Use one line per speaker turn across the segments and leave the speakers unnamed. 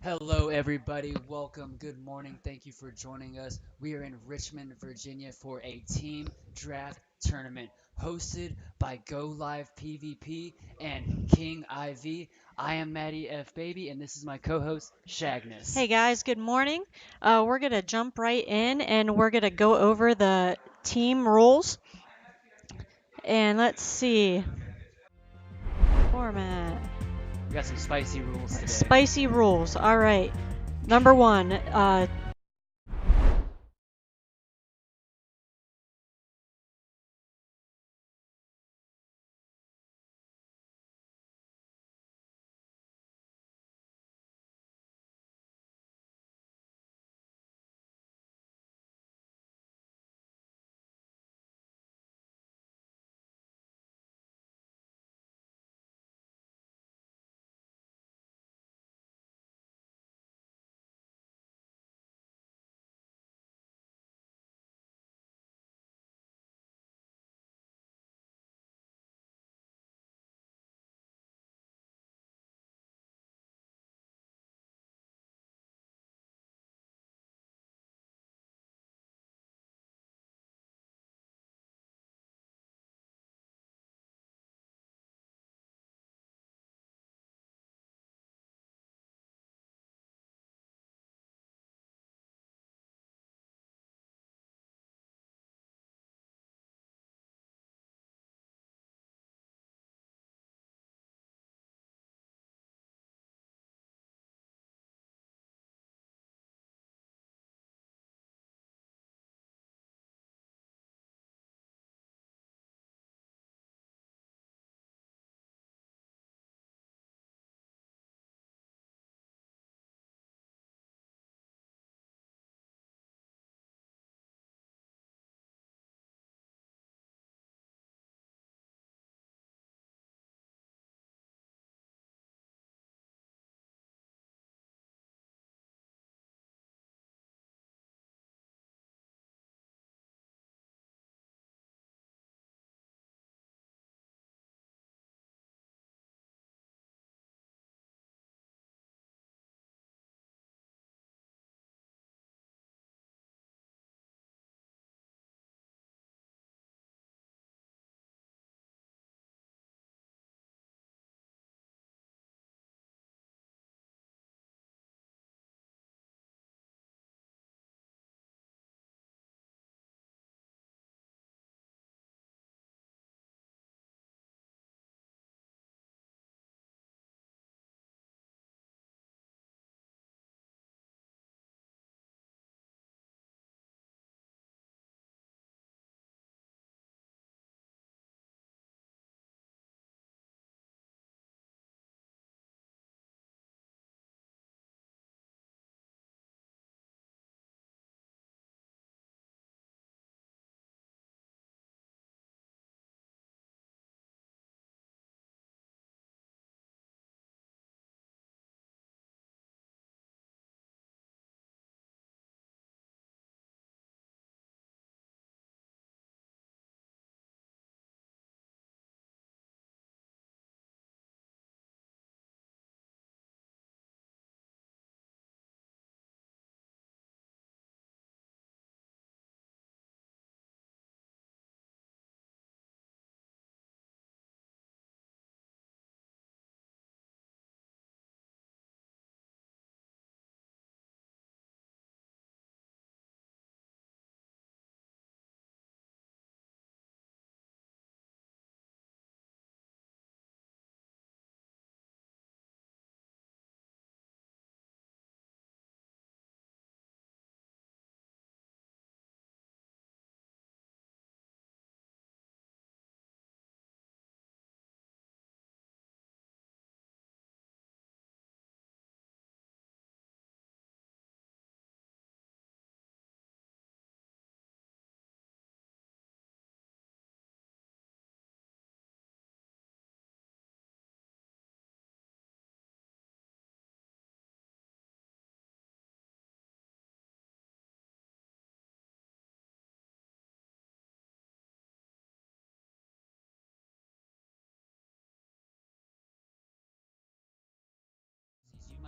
Hello, everybody. Welcome. Good morning. Thank you for joining us. We are in Richmond, Virginia for a team draft tournament hosted by Go Live PvP and King IV. I am Maddie F. Baby, and this is my co host, Shagness.
Hey guys, good morning. We're going to jump right in and we're going to go over the team rules. And let's see. Format.
We got some spicy rules today.
Spicy rules. All right. Number one,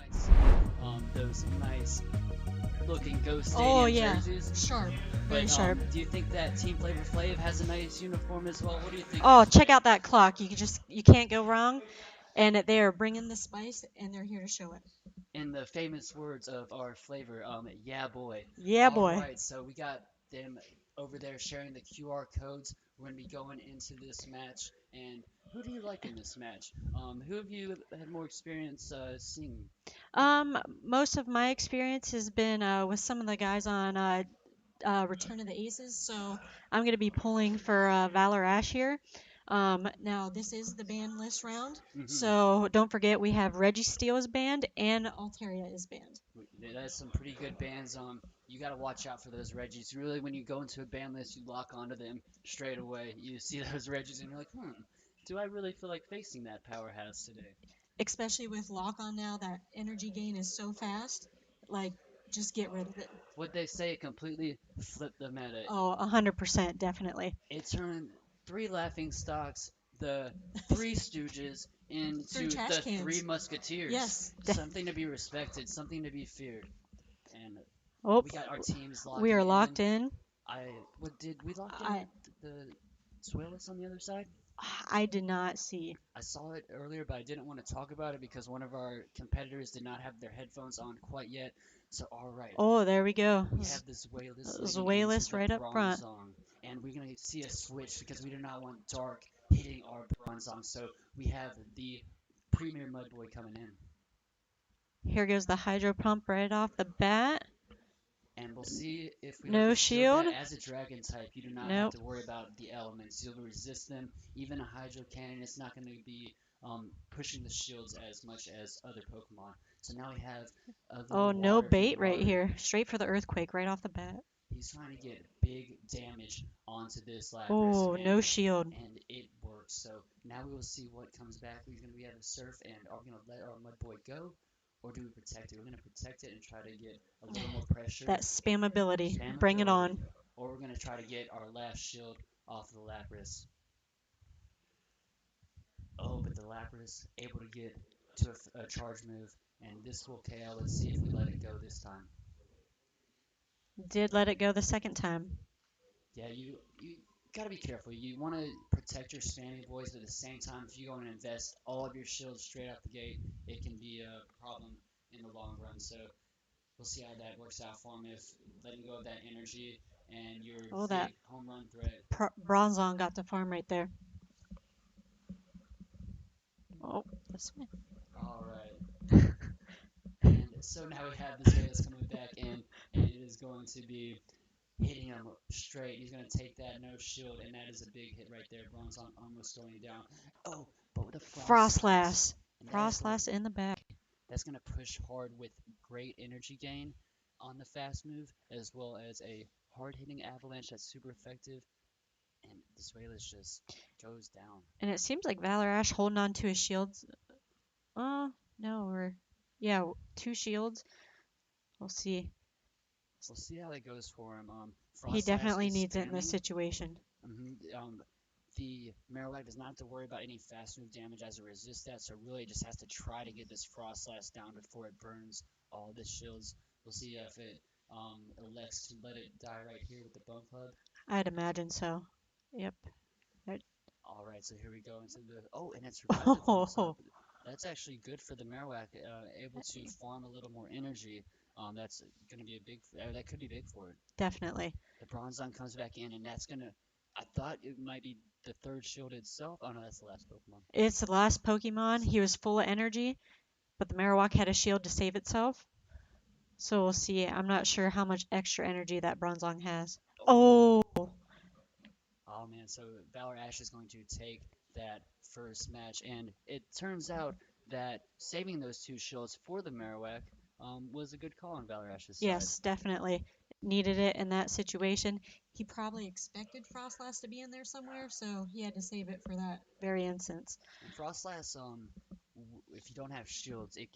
might see those nice looking Ghost
Oh
Stadium
yeah,
jerseys.
sharp, very
But
sharp.
do you think that Team Flavor Flav has a nice uniform as well? What do you think
Oh,
of
check out that clock. You can't go wrong. And they are bringing the spice, and they're here to show it.
in the famous words of our flavor, yeah, boy.
Yeah,
All
boy.
right, so we got them over there sharing the QR codes. We're going to be going into this match. And who do you like in this match? Who have you had more experience seeing?
Most of my experience has been with some of the guys on Return of the Aces, so I'm going to be pulling for Valor Ash here. Now, this is the band list round,
Hmm.
so don't forget we have Reggie Steele is banned and Alteria is banned.
That's some pretty good bands. You got to watch out for those Reggies. Really, when you go into a band list, you lock onto them straight away. You see those Reggies, and you're like, do I really feel like facing that powerhouse today?
Especially with Lock On now, that energy gain is so fast. Like, just get rid of it.
What they say, it completely flipped the meta.
Oh, 100%, definitely.
It turned three laughing stocks, the Three Stooges,
Three
into
trash
the Three
cans.
Musketeers.
Yes.
Something to be respected, something to be feared. And
Oh,
we got our teams
we
locking
are
in.
locked in.
What did we lock in
I
the Suelas on the other side?
I did not see.
I saw it earlier, but I didn't want to talk about it because one of our competitors did not have their headphones on quite yet. So, all right,
Oh, there we go.
we have this Zuelis leading into
Zuelis
the
right up front.
Bronzong, and we're going to see a switch because we do not want Dark hitting our Bronzong. So we have the Premier Mudboy coming in,
Here goes the hydro pump right off the bat.
and we'll see if we let
No
the shield
shield.
that as a dragon type, you do not have
Nope.
to worry about the elements. You'll resist them. Even a Hydro Cannon is not going to be pushing the shields as much as other Pokemon. So now we have a
Oh,
little
no
water
bait right
Hibari.
here. Straight for the earthquake right off the bat.
He's trying to get big damage onto this Lapras,
Oh, no shield.
and it works. So now we will see what comes back. We're going to be able to surf, and are we going to let our Mudboy go, or do we protect it? We're going to protect it and try to get a little more pressure,
That spam ability.
spam
Bring it
ability,
on.
or we're going to try to get our last shield off of the Lapras. Oh, but the Lapras able to get to a charge move, and this will KO. Let's see if we let it go this time.
Did let it go the second time.
Yeah, you gotta be careful. You want to protect your spammy boys, but at the same time, if you go and invest all of your shields straight out the gate, it can be a problem in the long run. So we'll see how that works out for him if letting go of that energy and your
Oh, that
big home run threat.
Bronzong got the farm right there. Oh, this way.
All right, and so now we have this Vegas coming back in, and it is going to be hitting him straight. He's going to take that no shield, and that is a big hit right there. Bronzong almost going down. Oh, but with a frost slash,
Frostlass.
and
Frostlass in the back.
that's going to push hard with great energy gain on the fast move, as well as a hard hitting avalanche that's super effective. And this Wailers just goes down.
And it seems like Valor Ash holding on to his shields. No, or yeah, two shields. We'll see.
We'll see how that goes for him.
He
Frost Slash
definitely
is
needs it in this
spamming.
situation.
The Marowak does not have to worry about any fast move damage as it resists that, so really it just has to try to get this Frost Slash down before it burns all the shields. We'll see if it elects to let it die right here with the Bone Club.
I'd imagine so. Yep.
All right, so here we go into the and it's revived the Bone Club.
Oh,
That's actually good for the Marowak, able to farm a little more energy. That's going to be a big. That could be big for it.
definitely.
The Bronzong comes back in, and that's gonna. I thought it might be the third shield itself. Oh no, that's the last Pokemon.
It's the last Pokemon. He was full of energy, but the Marowak had a shield to save itself. So we'll see. I'm not sure how much extra energy that Bronzong has.
Oh,
Oh,
oh man. So Valor Ash is going to take that first match, and it turns out that saving those two shields for the Marowak was a good call on Valor Ash's side.
yes, definitely. Needed it in that situation. He probably expected Frostlass to be in there somewhere, so he had to save it for that very instance.
And Frostlass, if you don't have shields, it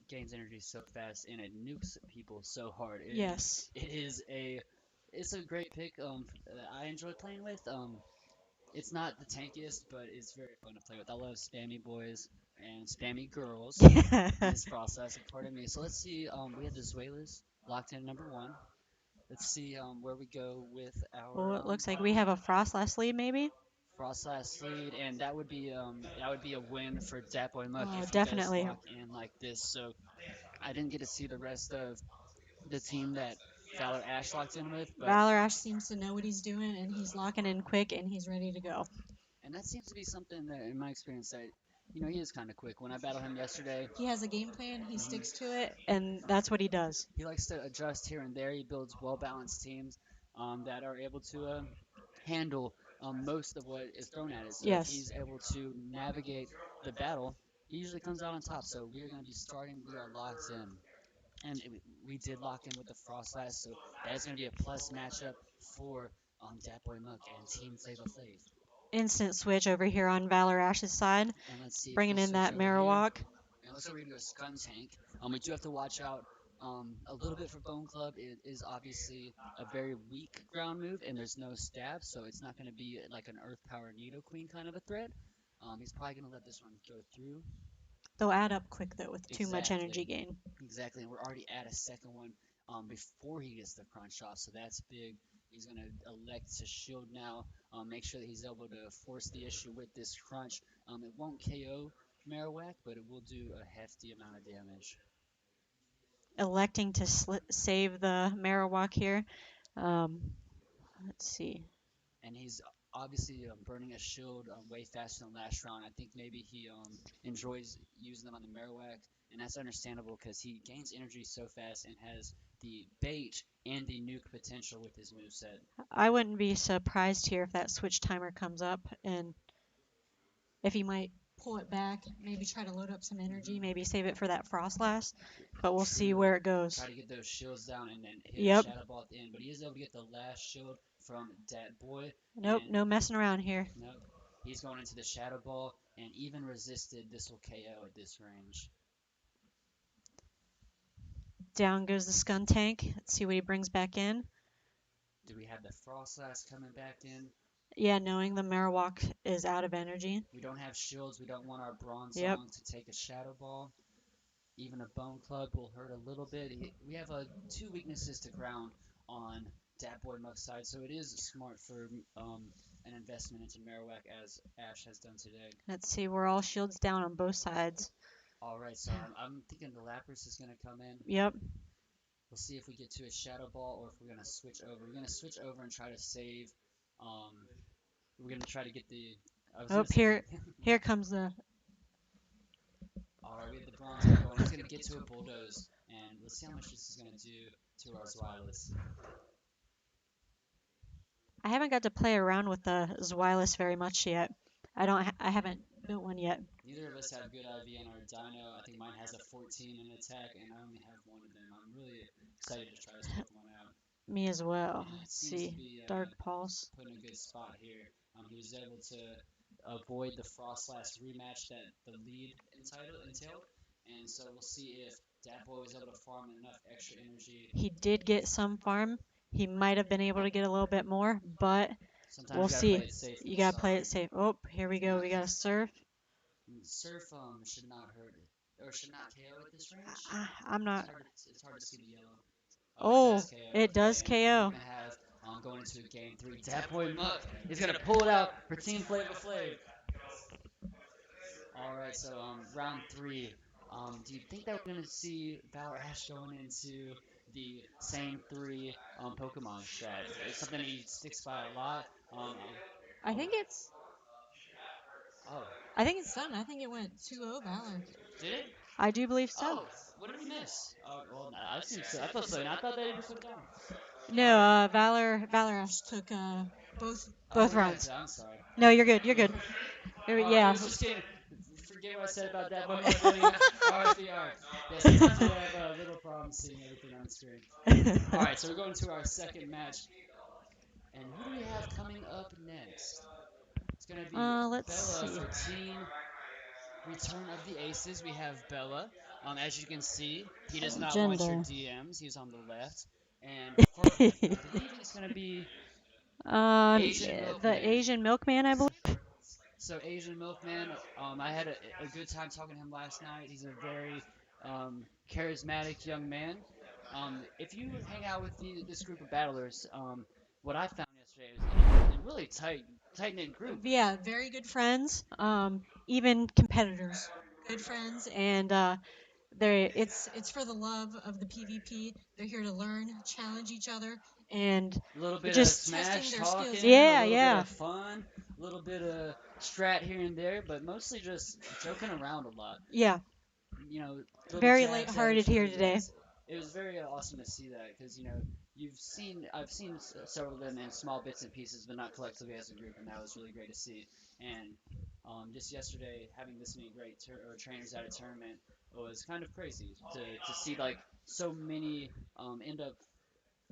gains energy so fast and it nukes people so hard.
Yes.
It's a great pick. I enjoy playing with. It's not the tankiest, but it's very fun to play with. I love spammy boys, and spammy girls in
Yeah.
this process. Pardon me. So let's see. We have the Zuelas locked in number one. Let's see where we go with our
Well, it looks like we
bottom
have a Frostlass lead, maybe.
frost last lead, and that would be a win for Dat Boy Muck
Oh,
if he does
definitely.
lock in like this. So I didn't get to see the rest of the team that Valor Ash locked in with, but
Valor Ash seems to know what he's doing, and he's locking in quick, and he's ready to go.
and that seems to be something that, in my experience, that he is kind of quick. When I battled him yesterday,
He has a game plan, he
hmm
sticks to it, and that's what he does.
he likes to adjust here and there. He builds well balanced teams that are able to handle most of what is thrown at it. So if
Yes.
he's able to navigate the battle, he usually comes out on top. So we are going to be starting. We are locked in. And we did lock in with the Frost last, so that is going to be a plus matchup for Dat Boy Muck and Team Flava Flav.
Instant switch over here on Valor Ash's side,
And let's see if we
bringing in
switch
that
over here.
Marowak.
And it looks like we're going to do a Scun Tank. We do have to watch out a little bit for Bone Club. It is obviously a very weak ground move, and there's no stab, so it's not going to be like an Earth Power Nidoqueen kind of a threat. He's probably going to let this one go through.
They'll add up quick though with too much energy
Exactly.
gain.
Exactly, and we're already at a second one before he gets the crunch off, so that's big. He's going to elect to shield now, make sure that he's able to force the issue with this crunch. It won't KO Marowak, but it will do a hefty amount of damage.
Electing to save the Marowak here. Um, let's see.
And he's obviously burning a shield way faster than last round. I think maybe he enjoys using them on the Marowak, and that's understandable because he gains energy so fast and has the bait and the nuke potential with his moveset.
I wouldn't be surprised here if that switch timer comes up and if he might pull it back, maybe try to load up some energy,
hmm
maybe save it for that Frostlass. But we'll see
True.
where it goes.
Try to get those shields down and then hit a
Yep.
Shadow Ball at the end, but he is able to get the last shield from Dat Boy,
Nope,
and
no messing around here.
nope, he's going into the Shadow Ball, and even resisted, this will KO at this range.
Down goes the Skuntank. Let's see what he brings back in.
Do we have the Frostlass coming back in?
Yeah, knowing the Marowak is out of energy.
We don't have shields. We don't want our
Yep.
Bronzong to take a Shadow Ball. Even a Bone Club will hurt a little bit. We have two weaknesses to ground on Dat Boy Muck's side, so it is smart for an investment into Marowak as Ash has done today.
Let's see, we're all shields down on both sides.
All right, so I'm thinking the Lapras is going to come in.
Yep.
We'll see if we get to a Shadow Ball or if we're going to switch over. We're going to switch over and try to save. Um, we're going to try to get the. I was
Oh,
going to say
here,
the.
here comes the.
All right, we have the Bronzong going. He's going to get to a Bulldoze, and let's see how much this is going to do to our Zweilous.
I haven't got to play around with the Zweilous very much yet. I haven't built one yet.
Neither of us have good IV on our Dino. I think mine has a 14 in attack, and I only have one of them. I'm really excited to try this Pokemon out.
Me as well.
And it
Let's
seems to
see.
be
Dark Pulse.
put in a good spot here. He was able to avoid the Frostlass rematch that the lead entailed, and so we'll see if Dat Boy was able to farm enough extra energy.
He did get some farm. He might have been able to get a little bit more, but
Sometimes
we'll
you gotta play
see.
it safe
You
with
gotta play
Sorry.
it safe. Oh, here we go. We got a Surf.
Surf should not hurt it, or should not KO at this range.
I'm not.
It's hard to see the yellow. Oh, it
Oh,
does KO.
it
Okay,
does
and we're
KO.
gonna have going into game three. Dat Boy Muck is gonna pull it out for Team Flava Flav. All right, so round three. Do you think that we're gonna see Valor Ash going into the same three Pokemon strat? It's something he sticks by a lot.
I
Oh,
think it's.
oh,
I think it's done. I think it went 2-0 Valor.
did it?
I do believe so.
Oh, what did we miss? Well, I seem so. I feel so. And I thought that he just went down. All
No,
right.
Valor Ash took both
Oh
both
yeah.
rounds.
I'm sorry.
No, you're good. You're good.
All right. It
Yeah.
was just getting. Forget what I said about that boy Muck winning. RIP. All right. Yeah. Sometimes we have little problems seeing everything on screen. All right. So we're going to our second match, and who do we have coming up next? It's gonna be
Let's
Bella
see.
for Team Return of the Aces. We have Bella. As you can see, he does not want your
Gender.
DMs. He's on the left. And for, I believe it's going to be Asian
The
Milkman.
Asian Milkman, I believe.
So Asian Milkman, I had a good time talking to him last night. He's a very charismatic young man. If you hang out with this group of battlers, what I found yesterday is a really tight knit group.
Yeah, very good friends, even competitors, good friends, and it's for the love of the PvP. They're here to learn, challenge each other, and
A little bit of
just testing
smash
their skills.
talking, a
Yeah,
little bit
yeah,
of fun, a little bit of strat here and there, but mostly just joking around a lot.
yeah.
You know, little
Very
jabs at
lighthearted
each other.
here
Yeah,
today.
it was very awesome to see that because I've seen several of them in small bits and pieces, but not collectively as a group, and that was really great to see. And just yesterday, having this many great trainers at a tournament was kind of crazy to see like so many end up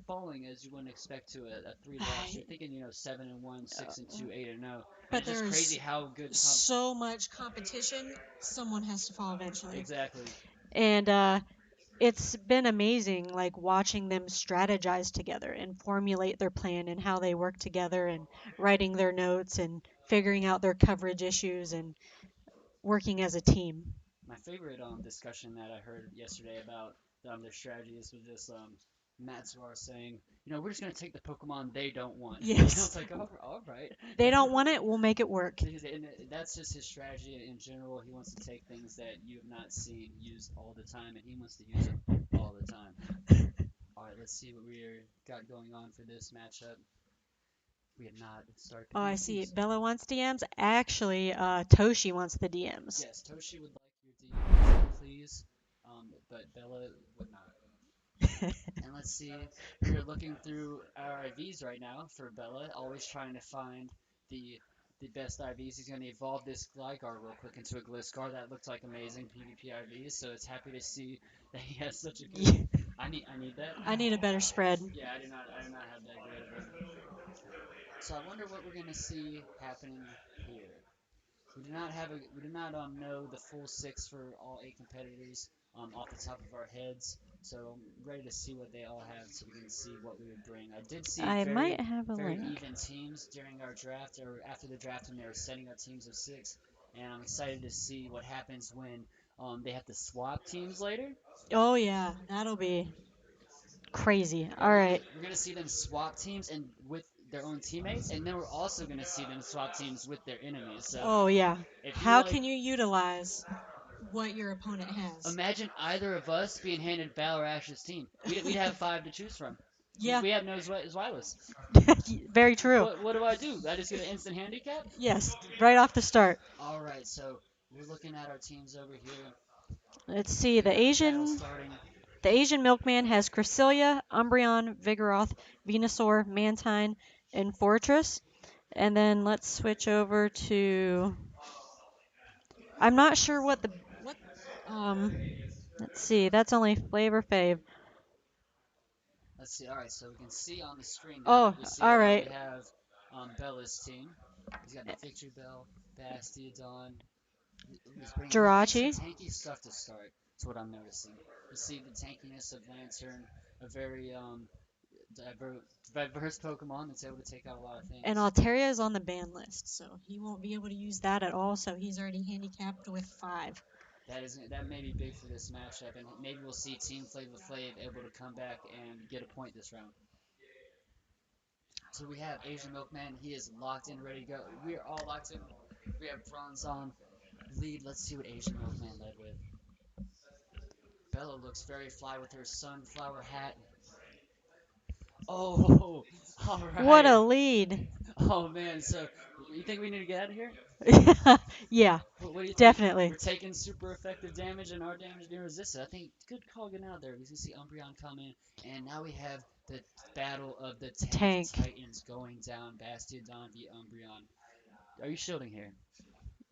falling as you wouldn't expect to a three loss. You're thinking 7-1, 6-2, 8-0, and
But
it's just
there's
crazy how good
so much competition, someone has to fall eventually.
exactly.
And it's been amazing, like watching them strategize together and formulate their plan and how they work together and writing their notes and figuring out their coverage issues and working as a team.
My favorite discussion that I heard yesterday about their strategies was just Matsuar saying, we're just gonna take the Pokemon they don't want. I
Yes.
was like, all right.
They don't want it, we'll make it work.
And that's just his strategy in general. He wants to take things that you have not seen used all the time, and he wants to use them all the time. All right, let's see what we got going on for this matchup. We have not started
Oh,
picking
I
the
see.
teams.
Bella wants DMs. Actually, Toshi wants the DMs.
Yes, Toshi would like your DMs, please, but Bella would not. And let's see, we are looking through our IVs right now for Bella, always trying to find the the best IVs. He's going to evolve this Gligar real quick into a Gliscor. That looked like amazing PvP IVs, so it's happy to see that he has such a good. I need that.
I need a better spread.
Yeah, I do not have that great of a. So I wonder what we're going to see happening here. We do not know the full six for all eight competitors off the top of our heads. So I'm ready to see what they all have, so we can see what we would bring. I did see
I
very
might have a
very
link.
even teams during our draft or after the draft when they were setting up teams of six, and I'm excited to see what happens when they have to swap teams later.
Oh, yeah, that'll be crazy.
Yeah,
All right.
we're gonna see them swap teams and with their own teammates, and then we're also gonna see them swap teams with their enemies. So
Oh, yeah.
if you
How
like
can you utilize what your opponent has?
imagine either of us being handed Balorash's team. We'd have five to choose from.
Yeah,
We have no Zweilis.
very true.
What do? I just get an instant handicap?
Yes, right off the start.
All right, so we're looking at our teams over here.
Let's see.
We got the battle starting.
The Asian Milkman has Cresselia, Umbreon, Vigoroth, Venusaur, Mantine, and Fortress. And then let's switch over to. I'm not sure what. Um, let's see. That's only Flavor Fave.
Let's see. All right, so we can see on the screen now.
Oh,
We see
all
that we
right.
have Bella's team. He's got the Victory Bell, Bastiodon. He needs some
Jirachi.
tanky stuff to start. That's what I'm noticing. You see the tankiness of Lantern, a very diver- diverse Pokemon that's able to take out a lot of
And
things.
Altaria is on the ban list, so he won't be able to use that at all. So he's already handicapped with 5.
That may be big for this matchup, and maybe we'll see Team Flava Flav able to come back and get a point this round. So we have Asian Milkman. He is locked in, ready to go. We are all locked in. We have Bronze on lead. Let's see what Asian Milkman led with. Bella looks very fly with her sunflower hat. Oh, all
What
right.
a lead!
Oh man. So you think we need to get out of here?
Yeah,
What do you think?
definitely.
We're taking super effective damage, and our damage being resisted. I think good call getting out there. We can see Umbreon come in, and now we have the battle of the
The
tank
tank.
titans going down. Bastiodon v Umbreon. Are you shielding here?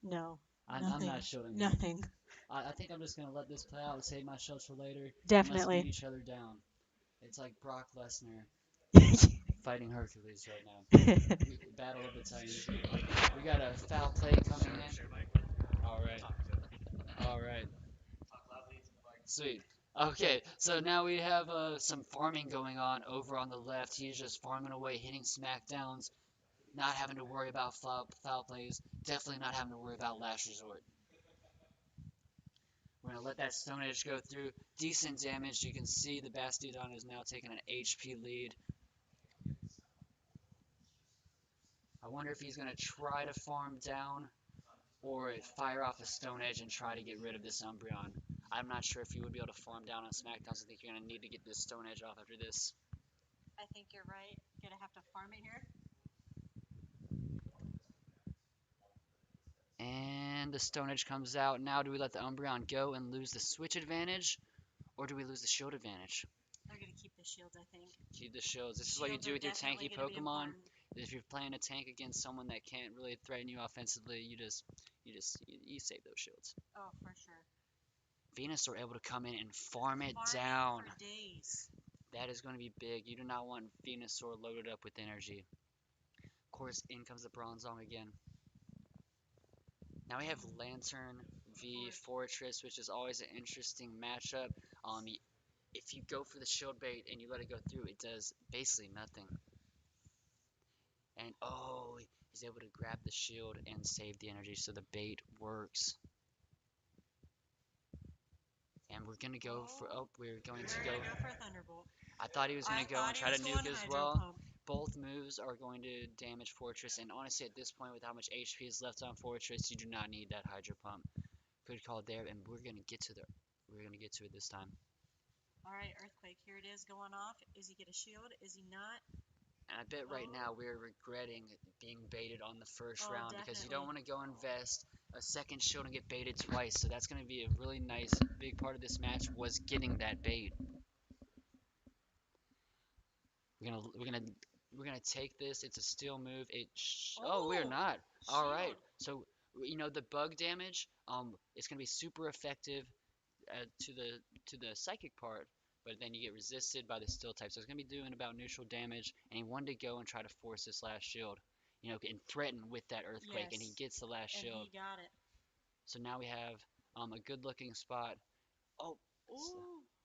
No,
I'm
nothing.
not shielding here.
Nothing.
I think I'm just gonna let this play out and save my shields for later, and let's beat
Definitely.
each other down. It's like Brock Lesnar fighting Hercules right now. Battle of the Titans. We got a foul play coming in. All right. All right. Sweet. Okay, so now we have some farming going on over on the left. He's just farming away, hitting smackdowns. not having to worry about foul plays, definitely not having to worry about last resort. We're going to let that Stone Edge go through. Decent damage. You can see the Bastiodon is now taking an HP lead. I wonder if he's going to try to farm down or fire off a Stone Edge and try to get rid of this Umbreon. I'm not sure if you would be able to farm down on SmackDown, so I think you're going to need to get this Stone Edge off after this.
I think you're right. Gonna have to farm it here.
And the Stone Edge comes out. Now do we let the Umbreon go and lose the switch advantage? Or do we lose the shield advantage?
They're gonna keep the shields, I think.
Keep the shields. This is what you do with your tanky Pokemon. If you're playing a tank against someone that can't really threaten you offensively, you save those shields.
Oh, for sure.
Venusaur able to come in and farm it down.
For days.
That is going to be big. You do not want Venusaur loaded up with energy. Of course, in comes the Bronzong again. Now we have Lantern v Fortress, which is always an interesting matchup. If you go for the shield bait and you let it go through, it does basically nothing. And oh, he's able to grab the shield and save the energy, so the bait works. And we're gonna go for we're going to go
for Thunderbolt.
I thought he was gonna go and try to nuke as well. Both moves are going to damage Fortress, and honestly, at this point, with how much HP is left on Fortress, you do not need that Hydro Pump. Good call there, and we're gonna get to it this time.
All right, Earthquake, here it is going off. Is he get a shield? Is he not?
And I bet right now we're regretting being baited on the first round, because you don't want to go invest a second shield and get baited twice. So that's going to be a really nice big part of this match, was getting that bait. We're gonna take this. It's a steal move. We're not. Shield. All right. So the bug damage. It's gonna be super effective to the psychic part, but then you get resisted by the steel type. So it's gonna be doing about neutral damage. And he wanted to go and try to force this last shield, and threaten with that earthquake, and he gets the last shield.
He got it.
So now we have a good looking spot. Oh.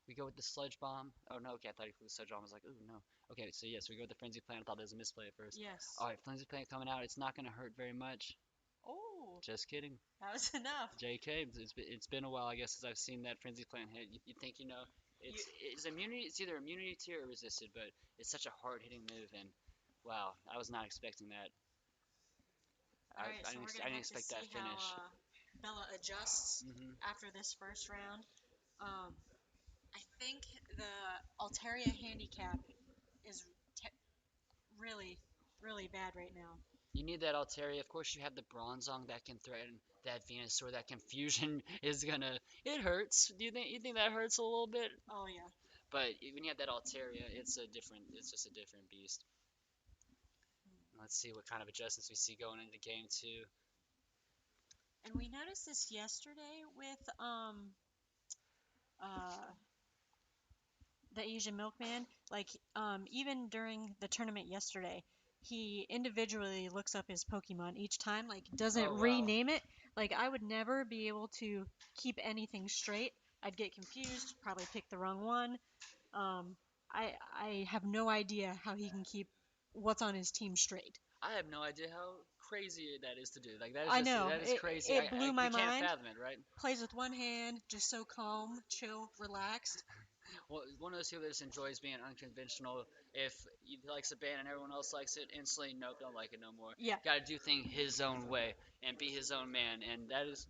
We go with the Sludge Bomb. Oh, no, okay, I thought he flew the Sludge Bomb. I was like, ooh, no. Okay, so yes, we go with the Frenzy Plant. I thought there was a misplay at first.
Yes.
All right, Frenzy Plant coming out. It's not going to hurt very much.
Oh.
Just kidding.
That was enough.
JK, it's been a while, I guess, since I've seen that Frenzy Plant hit. You think, it's immunity. It's either immunity tier or resisted, but it's such a hard-hitting move, and wow, I was not expecting that.
All right,
I didn't expect that finish.
How, Bella adjusts after this first round. I think the Altaria handicap is really, really bad right now.
You need that Altaria. Of course, you have the Bronzong that can threaten that Venusaur. That confusion is gonna. It hurts. Do you think that hurts a little bit?
Oh yeah.
But when you have that Altaria, it's just a different beast. Let's see what kind of adjustments we see going into game 2.
And we noticed this yesterday with the Asian Milkman. Like even during the tournament yesterday, he individually looks up his Pokemon each time. Like doesn't rename it. Like I would never be able to keep anything straight. I'd get confused, probably pick the wrong one. I have no idea how he can keep what's on his team straight.
I have no idea how crazy that is to do. Like that is
I know.
That is crazy.
It blew my mind.
We can't fathom it, right?
Plays with one hand, just so calm, chill, relaxed.
Well, one of those people that just enjoys being unconventional. If he likes a band and everyone else likes it, instantly, nope, don't like it no more.
Yeah.
Got to do things his own way and be his own man. And that is,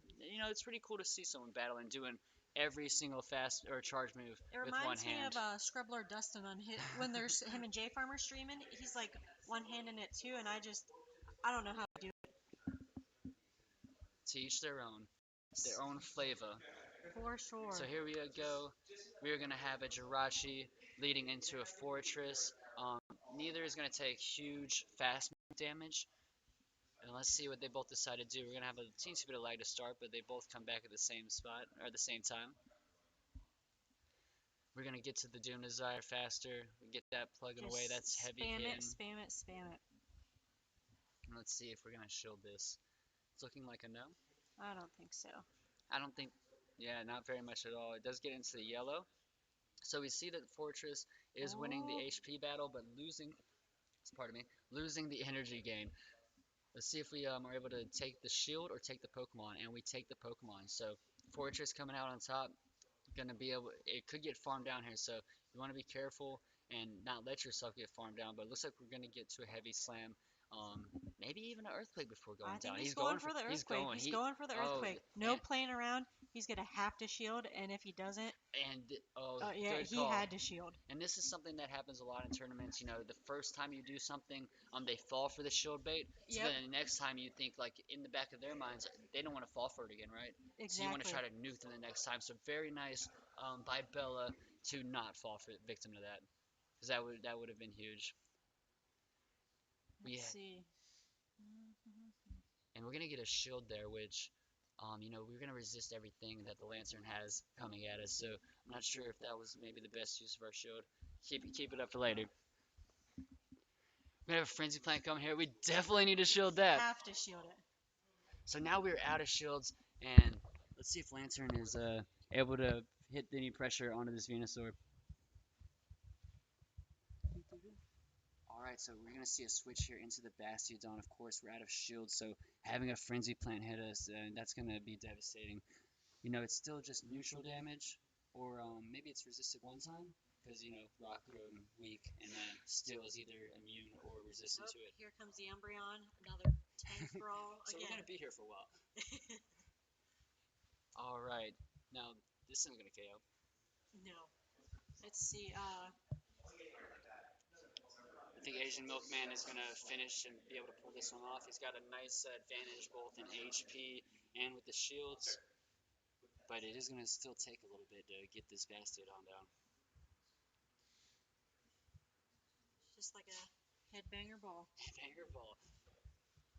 it's pretty cool to see someone battling, doing every single fast or charge move with one hand.
It reminds me of Scrubler Dustin on when there's him and J Farmer streaming. He's like one handing it too, and I don't know how to do it.
To each their own flavor.
For sure.
So here we go. We're going to have a Jirachi leading into a Fortress. Neither is going to take huge fast damage. And let's see what they both decide to do. We're going to have a teensy bit of lag to start, but they both come back at the same spot, or at the same time. We're going to get to the Doom Desire faster. We get that plugging away. That's heavy hitting.
Spam it.
And let's see if we're going to shield this. It's looking like a no.
I don't think so.
I don't think, not very much at all. It does get into the yellow. So we see that Fortress is winning the HP battle, but losing the energy gain. Let's see if we are able to take the shield or take the Pokemon, and we take the Pokemon. So Fortress coming out on top, gonna be able. It could get farmed down here, so you want to be careful and not let yourself get farmed down. But it looks like we're gonna get to a heavy slam. Um, Maybe even an earthquake before
I
going
think
down.
he's
He's
going
going
for the
he's
earthquake.
going.
He's going for the
Oh,
earthquake. No playing around. He's gonna have to shield, and if he doesn't,
and oh,
yeah,
good
he
call.
had to shield.
And this is something that happens a lot in tournaments. You know, the first time you do something, they fall for the shield bait. So
Yep,
then the next time you think, like, in the back of their minds, they don't want to fall for it again, right? So you want to
exactly.
try to nuke them the next time. So very nice by Bella to not fall for victim to that, because that would have been huge.
Let's
Yeah,
see.
and we're gonna get a shield there, which. We're gonna resist everything that the Lantern has coming at us. So I'm not sure if that was maybe the best use of our shield. Keep it up for later. We have a frenzy plant coming here. We definitely need to shield that.
Have to shield it.
So now we're out of shields, and let's see if Lantern is able to hit any pressure onto this Venusaur. All right, so we're gonna see a switch here into the Bastiodon. Of course, we're out of shields, so having a frenzy plant hit us, that's gonna be devastating. It's still just neutral damage, or maybe it's resisted one time, because rock throw weak, and then still is either immune or resistant
Oh,
to it.
here comes the Umbreon. Another tank brawl
So we're
again.
gonna be here for a while. All right, now this isn't gonna KO.
No. Let's see.
I think Asian Milkman is gonna finish and be able to pull this one off. He's got a nice advantage both in HP and with the shields, but it is gonna still take a little bit to get this Bastiodon down.
Just like a headbanger ball.
Banger ball.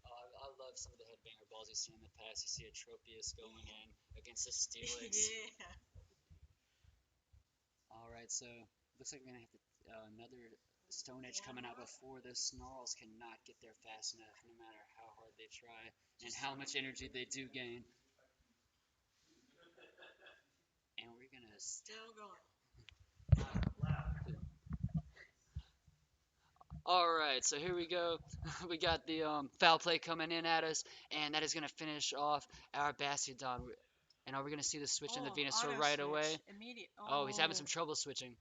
I love some of the headbanger balls you see in the past. You see a Tropius going in against a Steelix.
Yeah.
All right, so looks like we're gonna have to, another Stone Edge coming out before the Snarls cannot get there fast enough, no matter how hard they try and how much energy they do gain. And we're gonna.
Still going.
All right, so here we go. We got the foul play coming in at us, and that is gonna finish off our Bastiodon. And are we gonna see the switch in the
Oh,
Venusaur
auto
right away?
switch. Immediate.
Oh, he's having
Oh.
some trouble switching.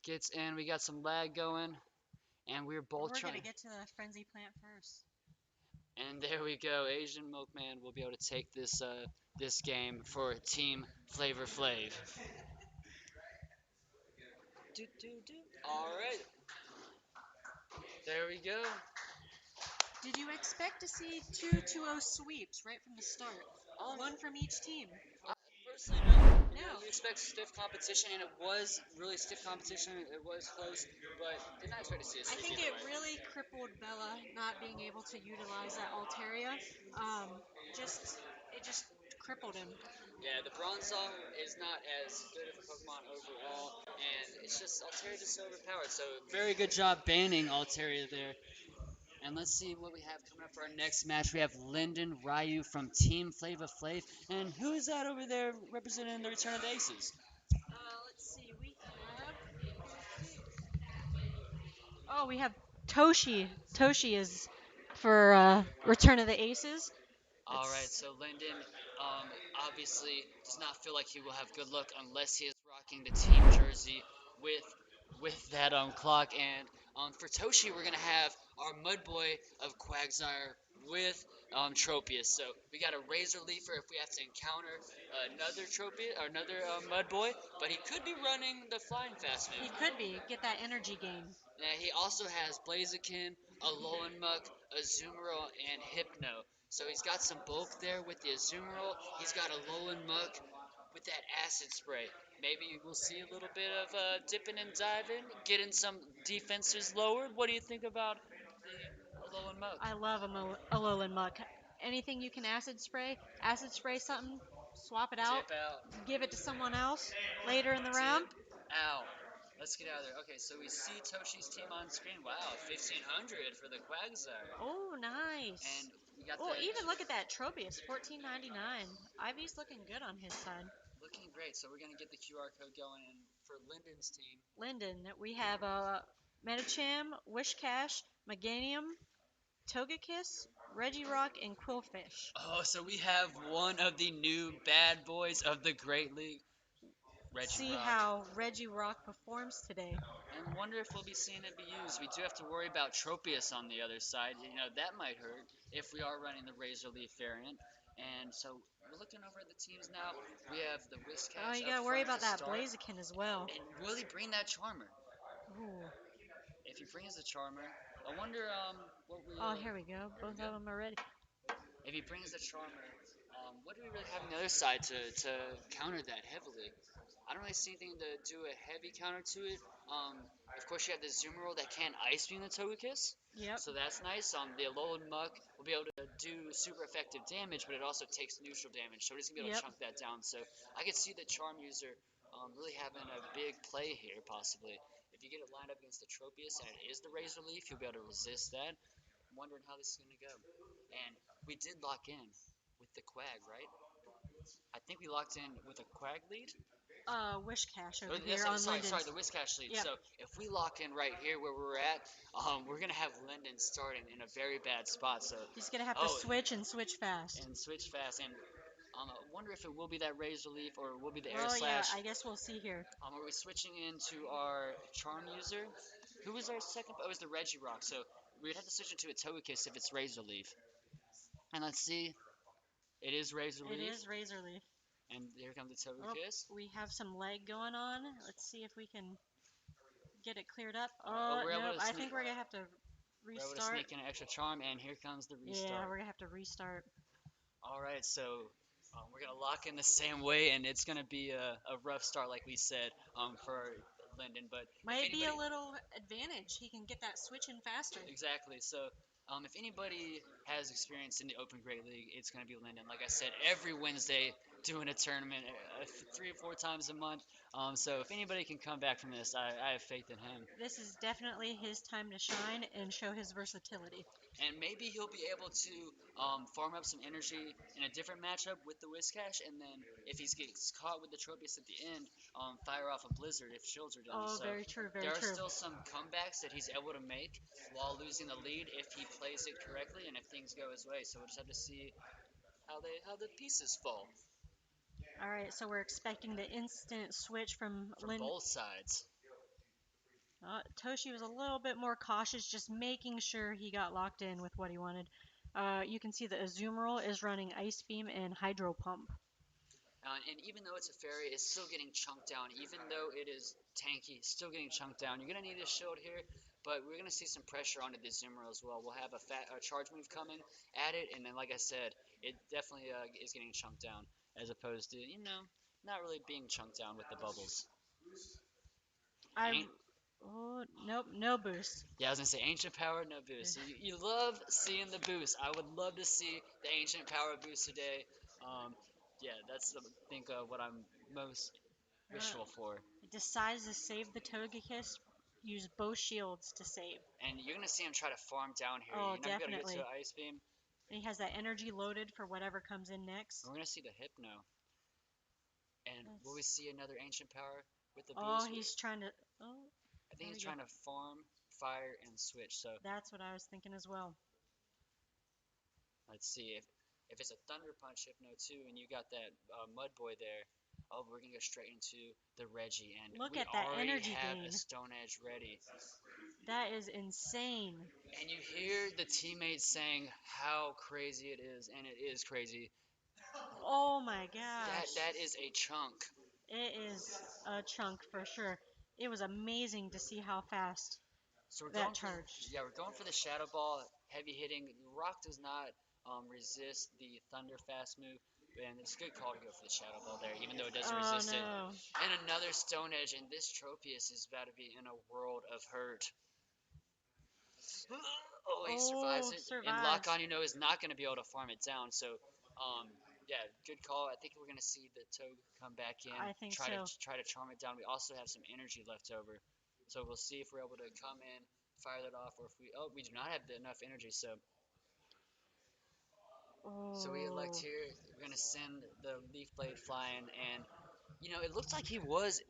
Gets in. We got some lag going, and we're both
We're
trying.
gonna get to the frenzy plant first.
And there we go. Asian Milkman will be able to take this game for Team Flavor Flav.
Do do do.
All right, there we go.
Did you expect to see two 2-0 sweeps right from the start?
Um,
One from each team.
I personally, no.
No.
You expect stiff competition, and it was really stiff competition. It was close, but did not expect to see a
I
sweep
think
either
it
way.
really crippled Bella not being able to utilize that Altaria. Um, just it just crippled him.
Yeah, the Bronzong is not as good of a Pokemon overall, and it's just Altaria just so overpowered. So very good job banning Altaria there. And let's see what we have coming up for our next match. We have Lyndon Ryu from Team Flava Flav. And who is that over there representing the Return of the Aces?
Let's see. We have. Oh, we have Toshi. Toshi is for Return of the Aces.
All right, so Lyndon obviously does not feel like he will have good luck unless he is rocking the team jersey with that clock. And for Toshi, we're gonna have our Mud Boy of Quagsire with Tropius. So we got a Razor Leafer if we have to encounter another Tropius or another Mud Boy, but he could be running the Flying Fast
He
move.
could be get that energy gain.
He also has Blaziken, Alolan Muck, Azumarill, and Hypno. So he's got some bulk there with the Azumarill. He's got Alolan Muck with that Acid Spray. Maybe we'll see a little bit of dipping and diving, getting some defenses lowered. What do you think about the Alolan Muck?
I love a Alolan Muck. Anything you can acid spray something, swap it out,
Dip out.
give it to someone else later in the round.
Dip out. Let's get out of there. Okay, so we see Toshi's team on screen. Wow, 1500 for the Quagsire.
Oh, nice.
And we got
Oh,
the
even look at that Tropius, 14.99. Ivy's looking good on his side.
looking great. So we're gonna get the QR code going in for Lyndon's team.
Linden, we have Metacham, Wishcash, Meganium, Togekiss, Regirock, and Quillfish.
Oh, so we have one of the new bad boys of the Great League,
See
Regirock.
how Regirock performs today.
And wonder if we'll be seeing it be used. We do have to worry about Tropius on the other side. That might hurt if we are running the Razor Leaf variant. And so we're looking over at the teams now. We have the
Oh,
Whiscash
you
up
gotta worry
front to
about that
start.
Blaziken as well.
And will he bring that Charmer?
Ooh.
If he brings the Charmer, I wonder what we.
Oh, here we go.
Here
Both
we go.
of them are ready.
If he brings the Charmer, what do we really have on the other side to counter that heavily? I don't really see anything to do a heavy counter to it. Um, of course, you have the Zoomerl that can Ice Beam the Togekiss,
Yep.
so that's nice. The Alolan Muck will be able to do super effective damage, but it also takes neutral damage, so it's gonna be able to
Yep.
chunk that down. So I could see the Charm user really having a big play here, possibly. If you get it lined up against the Tropius and it is the Razor Leaf, you'll be able to resist that. I'm wondering how this is gonna go. And we did lock in with the Quag, right? I think we locked in with a Quag lead.
Wishcash
Oh,
over here on
sorry,
Linden's.
the Whiscash lead.
Yep.
So if we lock in right here where we're at, we're gonna have Linden starting in a very bad spot. So,
He's gonna have to
oh,
switch and switch fast.
and switch fast. And I wonder if it will be that Razor Leaf or it will be the Air
Oh yeah,
Slash.
I guess we'll see here.
Are we switching into our Charm user? Who was our second? Oh, it was the Regirock. So we'd have to switch into a Togekiss if it's Razor Leaf. And let's see, it is Razor
It
Leaf.
is Razor Leaf.
And here comes the
Oh,
Togekiss.
we have some lag going on. Let's see if we can get it cleared up.
Oh,
Oh
we're able
nope,
to
I
sneak.
think we're gonna have to
We're able to
restart.
sneak in an extra charm, and here comes the
Yeah,
restart.
we're gonna have to restart.
All right, so we're gonna lock in the same way, and it's gonna be a rough start, like we said, for Linden. But if
Might be a
anybody,
little advantage. He can get that switch in faster.
exactly. So if anybody has experience in the Open Great League, it's gonna be Linden. Like I said, every Wednesday doing a tournament, 3 or 4 times a month. So if anybody can come back from this, I have faith in him.
This is definitely his time to shine and show his versatility.
And maybe he'll be able to farm up some energy in a different matchup with the Whiscash, and then if he gets caught with the Tropius at the end, fire off a Blizzard if shields are done.
Oh,
So
very true, very
there are
true.
still some comebacks that he's able to make while losing the lead if he plays it correctly and if things go his way. So we'll just have to see how the pieces fall
All right, so we're expecting the instant switch from
from
Lin.
both sides.
Toshi was a little bit more cautious, just making sure he got locked in with what he wanted. You can see that Azumarill is running Ice Beam and Hydro Pump.
And even though it's a fairy, it's still getting chunked down. Even though it is tanky, it's still getting chunked down. You're going to need a shield here, but we're going to see some pressure onto the Zoomer as well. We'll have a charge move coming at it, and then, like I said, it definitely is getting chunked down, as opposed to, not really being chunked down with the bubbles.
I.
Ain't,
Oh, nope, no boost.
yeah, I was going to say Ancient Power, no boost. You love seeing the boost. I would love to see the Ancient Power boost today. Um, yeah, that's, I think, what I'm most wishful for.
Decides to save the Togekiss, use both shields to save.
And you're gonna see him try to farm down here.
Oh,
You're not gonna be able to get to
definitely.
an Ice Beam.
And he has that energy loaded for whatever comes in next.
And we're gonna see the Hypno. And will we
Let's-
see another Ancient Power with the
Oh,
boost?
he's trying to. Oh,
I
there
think
we
he's
go.
trying to farm, fire, and switch. So
That's what I was thinking as well.
let's see if it's a Thunder Punch Hypno too, and you got that Mud Boy there. Oh, we're gonna go straight into the Reggie, and
Look
we
at that
already
energy
have
gain.
a Stone Edge ready.
That is insane.
And you hear the teammates saying how crazy it is, and it is crazy.
Oh my
That
gosh.
that is a chunk.
It is a chunk for sure. It was amazing to see how fast
So we're
that
going for
charged.
yeah, we're going for the Shadow Ball, heavy hitting. Rock does not resist the Thunder Fast move, and it's a good call to go for the Shadow Ball there, even though it doesn't
Oh
resist it.
no.
And another Stone Edge, and this Tropius is about to be in a world of hurt. Oh, he survives
Oh,
it, and
survives.
Lock On, is not going to be able to farm it down. So, yeah, good call. I think we're going to see the Toad come back in,
I think
try
so.
to try to charm it down. We also have some energy left over, so we'll see if we're able to come in, fire that off, or if we do not have enough energy. So we elect
Oh.
here. We're going to send the Leaf Blade flying, and it looked like he was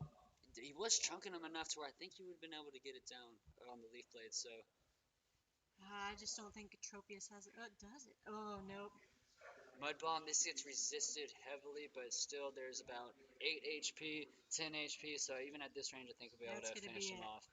chunking him enough to where I think he would have been able to get it down on the Leaf Blade. So
I just don't think Tropius has it. Oh, does it? Oh, nope.
Mud Bomb, this gets resisted heavily, but still there's about 8 HP, 10 HP, so even at this range I think we'll be able
That's
to
going to
finish
be
him
it.
off.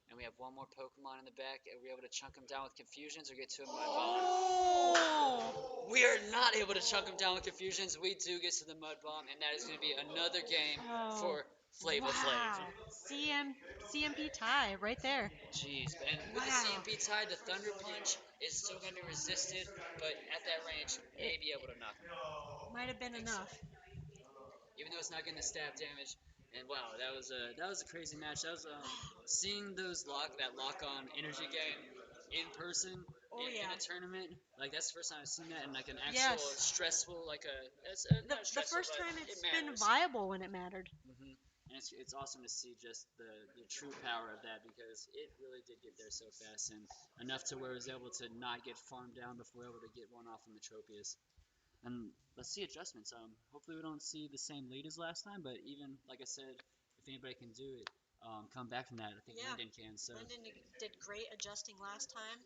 And we have one more Pokemon in the back. Are we able to chunk him down with Confusions or get to a Mud Bomb?
Oh!
We are not able to chunk him down with Confusions. We do get to the Mud Bomb, and that is going to be another game
Oh.
for Flava Flav.
Wow. CMP tie right there.
Jeez, and with the
Wow.
CMP tied, the Thunder Punch is still going to be resisted, but at that range, may
It
be able to knock him.
might have been enough.
Even though it's not getting the stab damage. And wow, that was a crazy match. That was seeing that lock on energy game in person
Oh,
in
yeah.
a tournament. Like that's the first time I've seen that in like an actual
Yes.
stressful like a it's not
The
stressful
first
but
time
it
it's been
matters.
viable when it mattered.
And it's awesome to see just the true power of that because it really did get there so fast and enough to where it was able to not get farmed down before able to get one off from the Tropius. And let's see adjustments. Hopefully we don't see the same lead as last time, but even like I said, if anybody can do it, come back from that. I think
Yeah.
Linden can. So
Linden did great adjusting last time.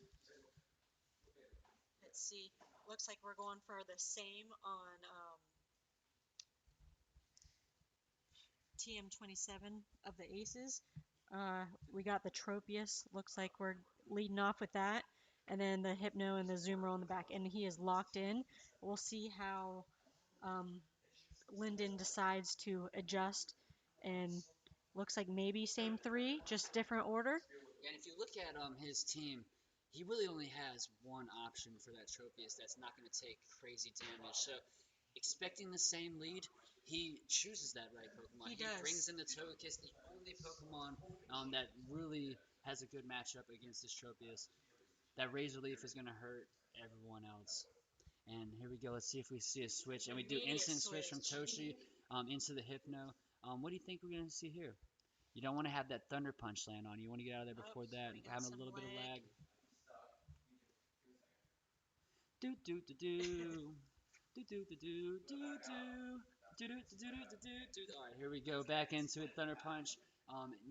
Let's see. Looks like we're going for the same on TM27 of the Aces. We got the Tropius. Looks like we're leading off with that. And then the Hypno and the Zoomer on the back. And he is locked in. We'll see how um, Linden decides to adjust. And looks like maybe same three, just different order.
and if you look at his team, he really only has one option for that Tropius that's not going to take crazy damage. So expecting the same lead, he chooses that right Pokemon.
He
He
does.
brings in the Togekiss, the only Pokemon that really has a good matchup against this Tropius. That Razor Leaf is going to hurt everyone else. And here we go. Let's see if we see a switch. And we do
Immediate
instant switch from Toshi into the Hypno. What do you think we're going to see here? You don't want to have that Thunder Punch land on you. You want to get out of there before that.
We got
Having a
some
little bit of
lag.
lag. Do do do do. Do do do do do do. Do do do do do do. All right, here we go. Back into it. Thunder Punch.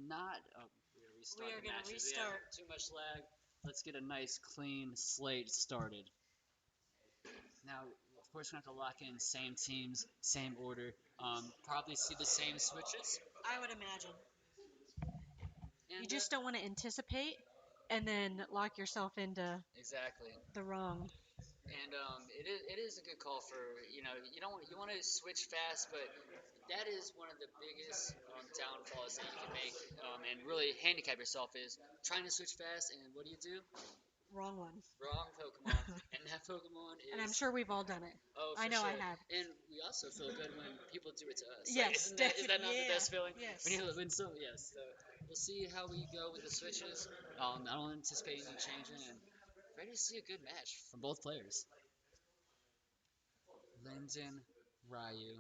Not. Oh, we're gonna restart
We are
the
going to
matches. We have
restart.
too much lag. Let's get a nice clean slate started. Now, of course, we have to lock in same teams, same order. Probably see the same switches.
I would imagine. You
And
just don't want to anticipate and then lock yourself into
exactly.
the wrong.
And it is a good call for you don't want, you want to switch fast, but that is one of the biggest downfalls that you can make and really handicap yourself is trying to switch fast. And what do?
Wrong one.
Wrong Pokemon, and that Pokemon
And I'm
is
sure we've all done it.
oh
I
for
know I
sure.
have.
And we also feel good when people do it to us. Like,
Yes,
is that not the
yeah,
best feeling?
yes.
When so yes. So we'll see how we go with the switches. I don't anticipate any changing, and ready to see a good match from both players. Linden, Ryu.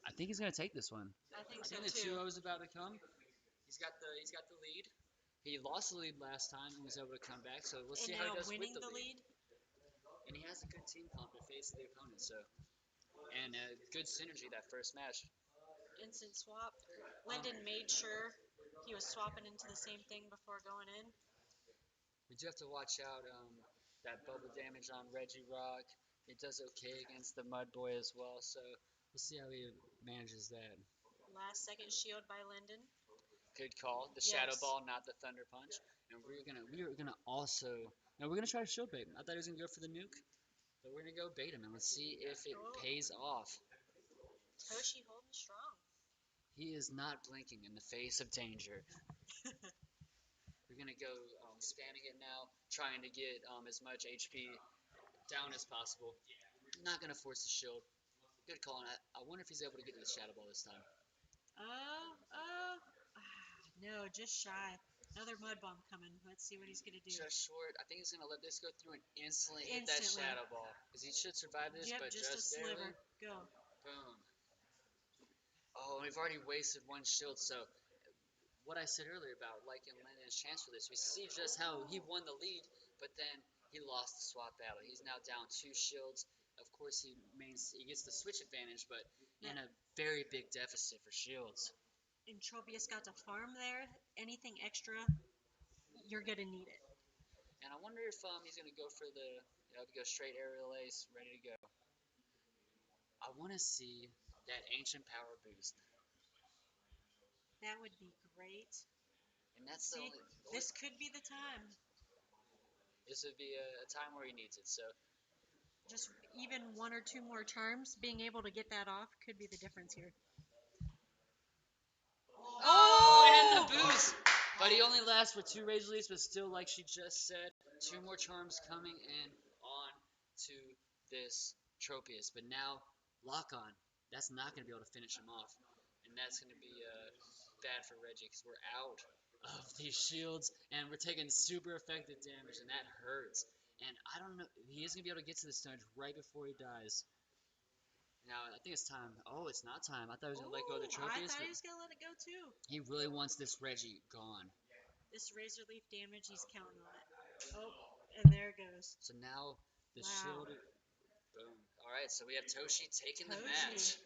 I think he's gonna take this one.
I think
I
so
think the
too.
2-0 is about to come. He's got the lead. He lost the lead last time and was able to come back. So we'll
And
see how he
now
does with
winning
the
the
lead.
lead,
And he has a good team comp to face the opponent. So and good synergy that first match.
instant swap. Linden made sure he was swapping into the same thing before going in.
We do have to watch out that bubble damage on Regirock. It does okay against the Mud Boy as well. So we'll see how he manages that.
Last second shield by Linden.
Good call. The
Yes.
Shadow Ball, not the Thunder Punch. And we are gonna also now we're gonna try to shield bait him. I thought he was gonna go for the nuke, but we're gonna go bait him and let's see if it
Oh.
pays off.
Toshi holding strong.
He is not blinking in the face of danger. We're gonna go spamming it now, trying to get as much HP down as possible. Not gonna force the shield. Good call. And I wonder if he's able to get to the Shadow Ball this time.
No, just shy. Another mud bomb coming. Let's see what he's gonna do.
Just short. I think he's gonna let this go through and instantly hit that Shadow Ball because he should survive this,
Yep,
but
just a
barely.
sliver. Go.
Boom. Oh, we've already wasted one shield. So what I said earlier about liking Landon's chance for this, we see just how he won the lead, but then he lost the swap battle. He's now down 2 shields. Of course, he gets the switch advantage, but in a very big deficit for shields.
And Tropius got to farm there. Anything extra, you're gonna need it.
And I wonder if he's gonna go for the go straight aerial ace, ready to go. I want to see that ancient power boost,
That would be great.
and that's
See, this could be the time.
this would be a time where he needs it. So
Just even one or two more charms, being able to get that off could be the difference here.
and the boost, but he only lasts for 2 rage release, but still, like she just said, 2 more charms coming in on to this Tropius. But now lock on, that's not gonna be able to finish him off, and that's gonna be bad for Reggie because we're out of these shields and we're taking super effective damage, and that hurts. And I don't know, he is gonna be able to get to the stage right before he dies. Now I think it's time. Oh, it's not time. I thought he was gonna let go of the
I
Tropius,
thought
but
he was gonna let it go too.
he really wants this Reggie gone.
This razor leaf damage, he's counting on it. Oh, and there it goes.
So now the
Wow.
shield. Boom. All right, so we have Toshi taking the
Toshi.
match.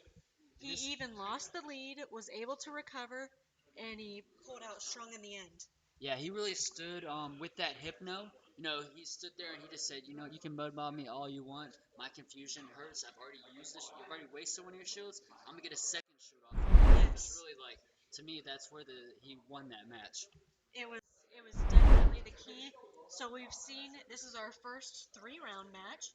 He even lost the lead, was able to recover, and he pulled out strong in the end.
Yeah, he really stood with that Hypno. He stood there and he just said, you can mud mob me all you want. My confusion hurts. I've already used this. You've already wasted one of your shields. I'm gonna get a second shield off. It's really like, to me, that's where he won that match.
It was definitely the key. So we've seen this is our first 3-round match.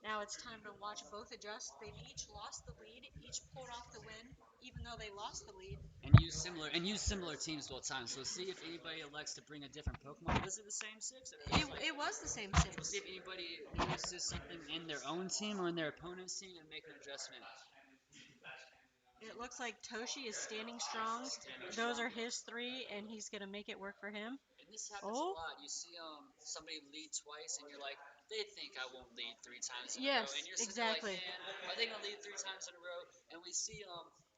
Now it's time to watch both adjust. They've each lost the lead, each pulled off the win, even though they lost the lead.
And use similar teams both times. So see if anybody elects to bring a different Pokemon. Was it the same 6?
It was the same
We'll
6.
see if anybody notices something in their own team or in their opponent's team and make an adjustment.
It looks like Toshi is standing strong. Those are his 3, and he's going to make it work for him.
And this happens a lot. You see somebody lead twice, and you're like, they think I won't lead 3 times in a row. And you're sitting
exactly.
there like, man, are they going to lead 3 times in a row? And we see,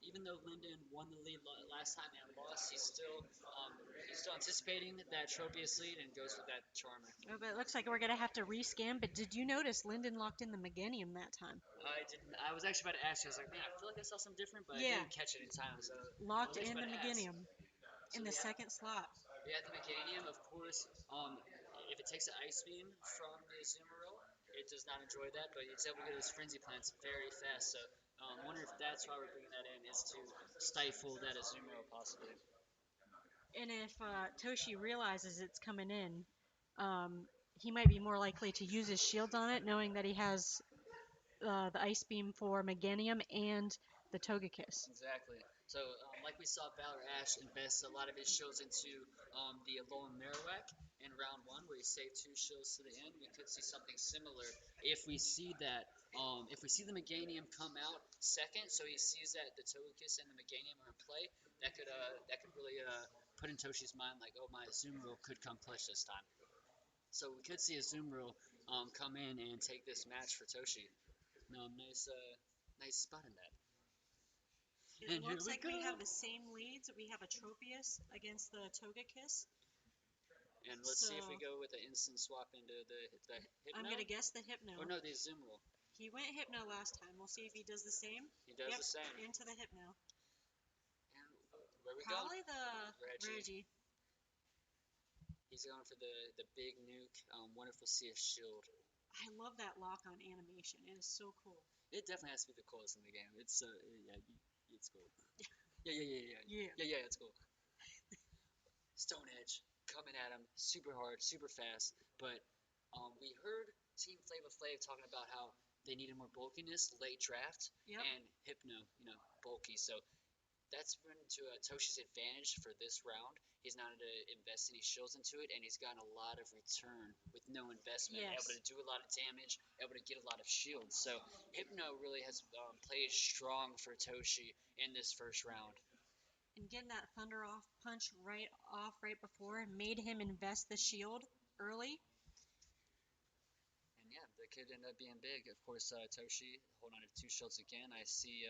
even though Linden won the lead last time and lost, he's still anticipating that Tropius lead and goes with that Charmer.
Oh, but it looks like we're going to have to rescan. But did you notice Linden locked in the Meganium that time?
I didn't. I was actually about to ask you. I was like, man, I feel like I saw something different, but I didn't catch it in time. So
locked in the Meganium in the second slot.
We have the Meganium, of course. If it takes an Ice Beam from the Azumarill, it does not enjoy that, but it's able to get his Frenzy Plants very fast. So I wonder if that's why we're bringing that in, is to stifle that Azumarill possibly.
And if Toshi realizes it's coming in, he might be more likely to use his shields on it, knowing that he has the Ice Beam for Meganium and the Togekiss.
Exactly. So, like we saw Valor Ash invest a lot of his shields into the Alolan Marowak in round 1, where he saved 2 shields to the end. We could see something similar if we see that. If we see the Meganium come out second, so he sees that the Togekiss and the Meganium are in play, that could really put in Toshi's mind like, oh, my Azumarill could come clutch this time. So we could see Azumarill come in and take this match for Toshi. Nice spot in that.
It looks like we have the same leads. We have a Tropius against the Togekiss.
And let's see if we go with the instant swap into the Hypno.
I'm going to guess the Hypno.
Or no, the Azumarill.
He went Hypno last time. We'll see if he does the same.
He does the same.
Into the Hypno.
And where we
Probably
go?
the Reggie.
He's going for the big nuke, wonderful Sea of Shield.
I love that lock-on animation. It is so cool.
It definitely has to be the coolest in the game. It's it's cool. Yeah, it's cool. Stone Edge coming at him super hard, super fast. But we heard Team Flava Flav talking about how they needed more bulkiness late draft, and Hypno, bulky. So that's been to Toshi's advantage for this round. He's not to invest any shields into it, and he's gotten a lot of return with no investment. Able to do a lot of damage, able to get a lot of shields. So Hypno really has played strong for Toshi in this first round.
And getting that Thunder off punch right before made him invest the shield early.
And yeah, that could end up being big. Of course, Toshi holding on to 2 shields again. I see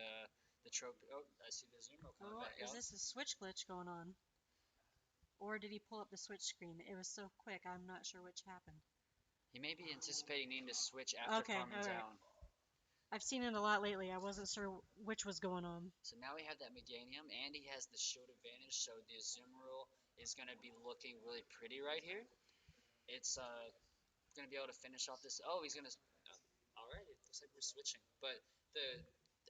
the trope. Oh, I see the Azumarill coming back out.
Is this a switch glitch going on? Or did he pull up the switch screen? It was so quick, I'm not sure which happened.
He may be anticipating needing to switch after farming down.
I've seen it a lot lately. I wasn't sure which was going on.
So now we have that Meganium, and he has the shield advantage, so the Azumarill is going to be looking really pretty right here. it's going to be able to finish off this. Oh, he's going to. All right, it looks like we're switching. But the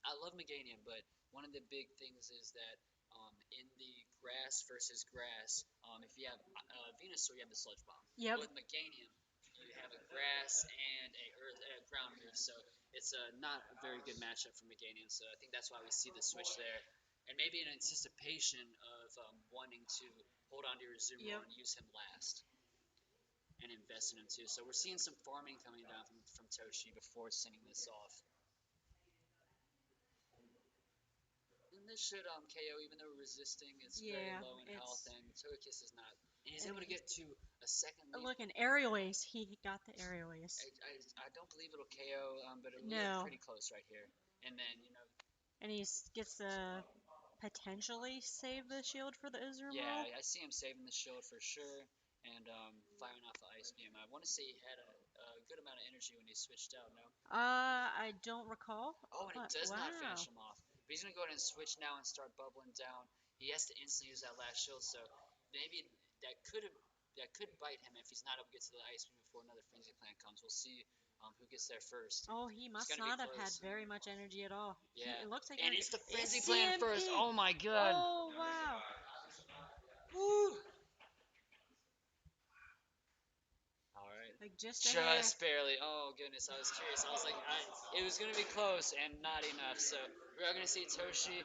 I love Meganium, but one of the big things is that in the grass versus grass, if you have Venusaur, you have the Sludge Bomb.
Yep.
With Meganium, you have a grass and a ground move, so it's not a very good matchup for Meganium. So I think that's why we see the switch there, and maybe in anticipation of wanting to hold on to your Azumarill
Yep.
and use him last and invest in him too. So we're seeing some farming coming down from Toshi before sending this off. And this should KO even though resisting is very
Yeah,
low in health, and Togekiss is not. And he's
and
able to get to a second lead.
look, an aerial ace. He got the aerial ace.
I don't believe it'll KO, but it'll look
No.
pretty close right here. And then
And he gets to potentially save the shield for the Azumarill.
yeah, I see him saving the shield for sure, and firing off the Ice Beam. I want to say he had a good amount of energy when he switched out. No.
I don't recall.
Oh, and it does not
Wow.
finish him off. But he's gonna go ahead and switch now and start bubbling down. He has to instantly use that last shield, so maybe that could bite him if he's not able to get to the ice beam before another frenzy plant comes. We'll see who gets there first.
Oh, he
It's
must
gonna be
not have had
close.
very much energy at all.
Yeah,
It looks like
and it's the frenzy
it's
plant first.
CMP.
Oh my god.
Oh wow.
Woo. All right.
Like just
Just barely. Oh goodness, I was curious. I was like, it was gonna be close and not enough. So we are gonna see Toshi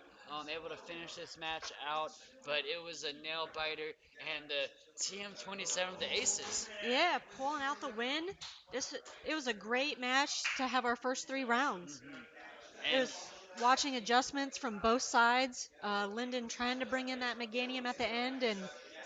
able to finish this match out, but it was a nail biter, and the TM27 the Aces.
Yeah, pulling out the win. It was a great match to have our first 3 rounds. It
And
was watching adjustments from both sides. Linden trying to bring in that Meganium at the end, and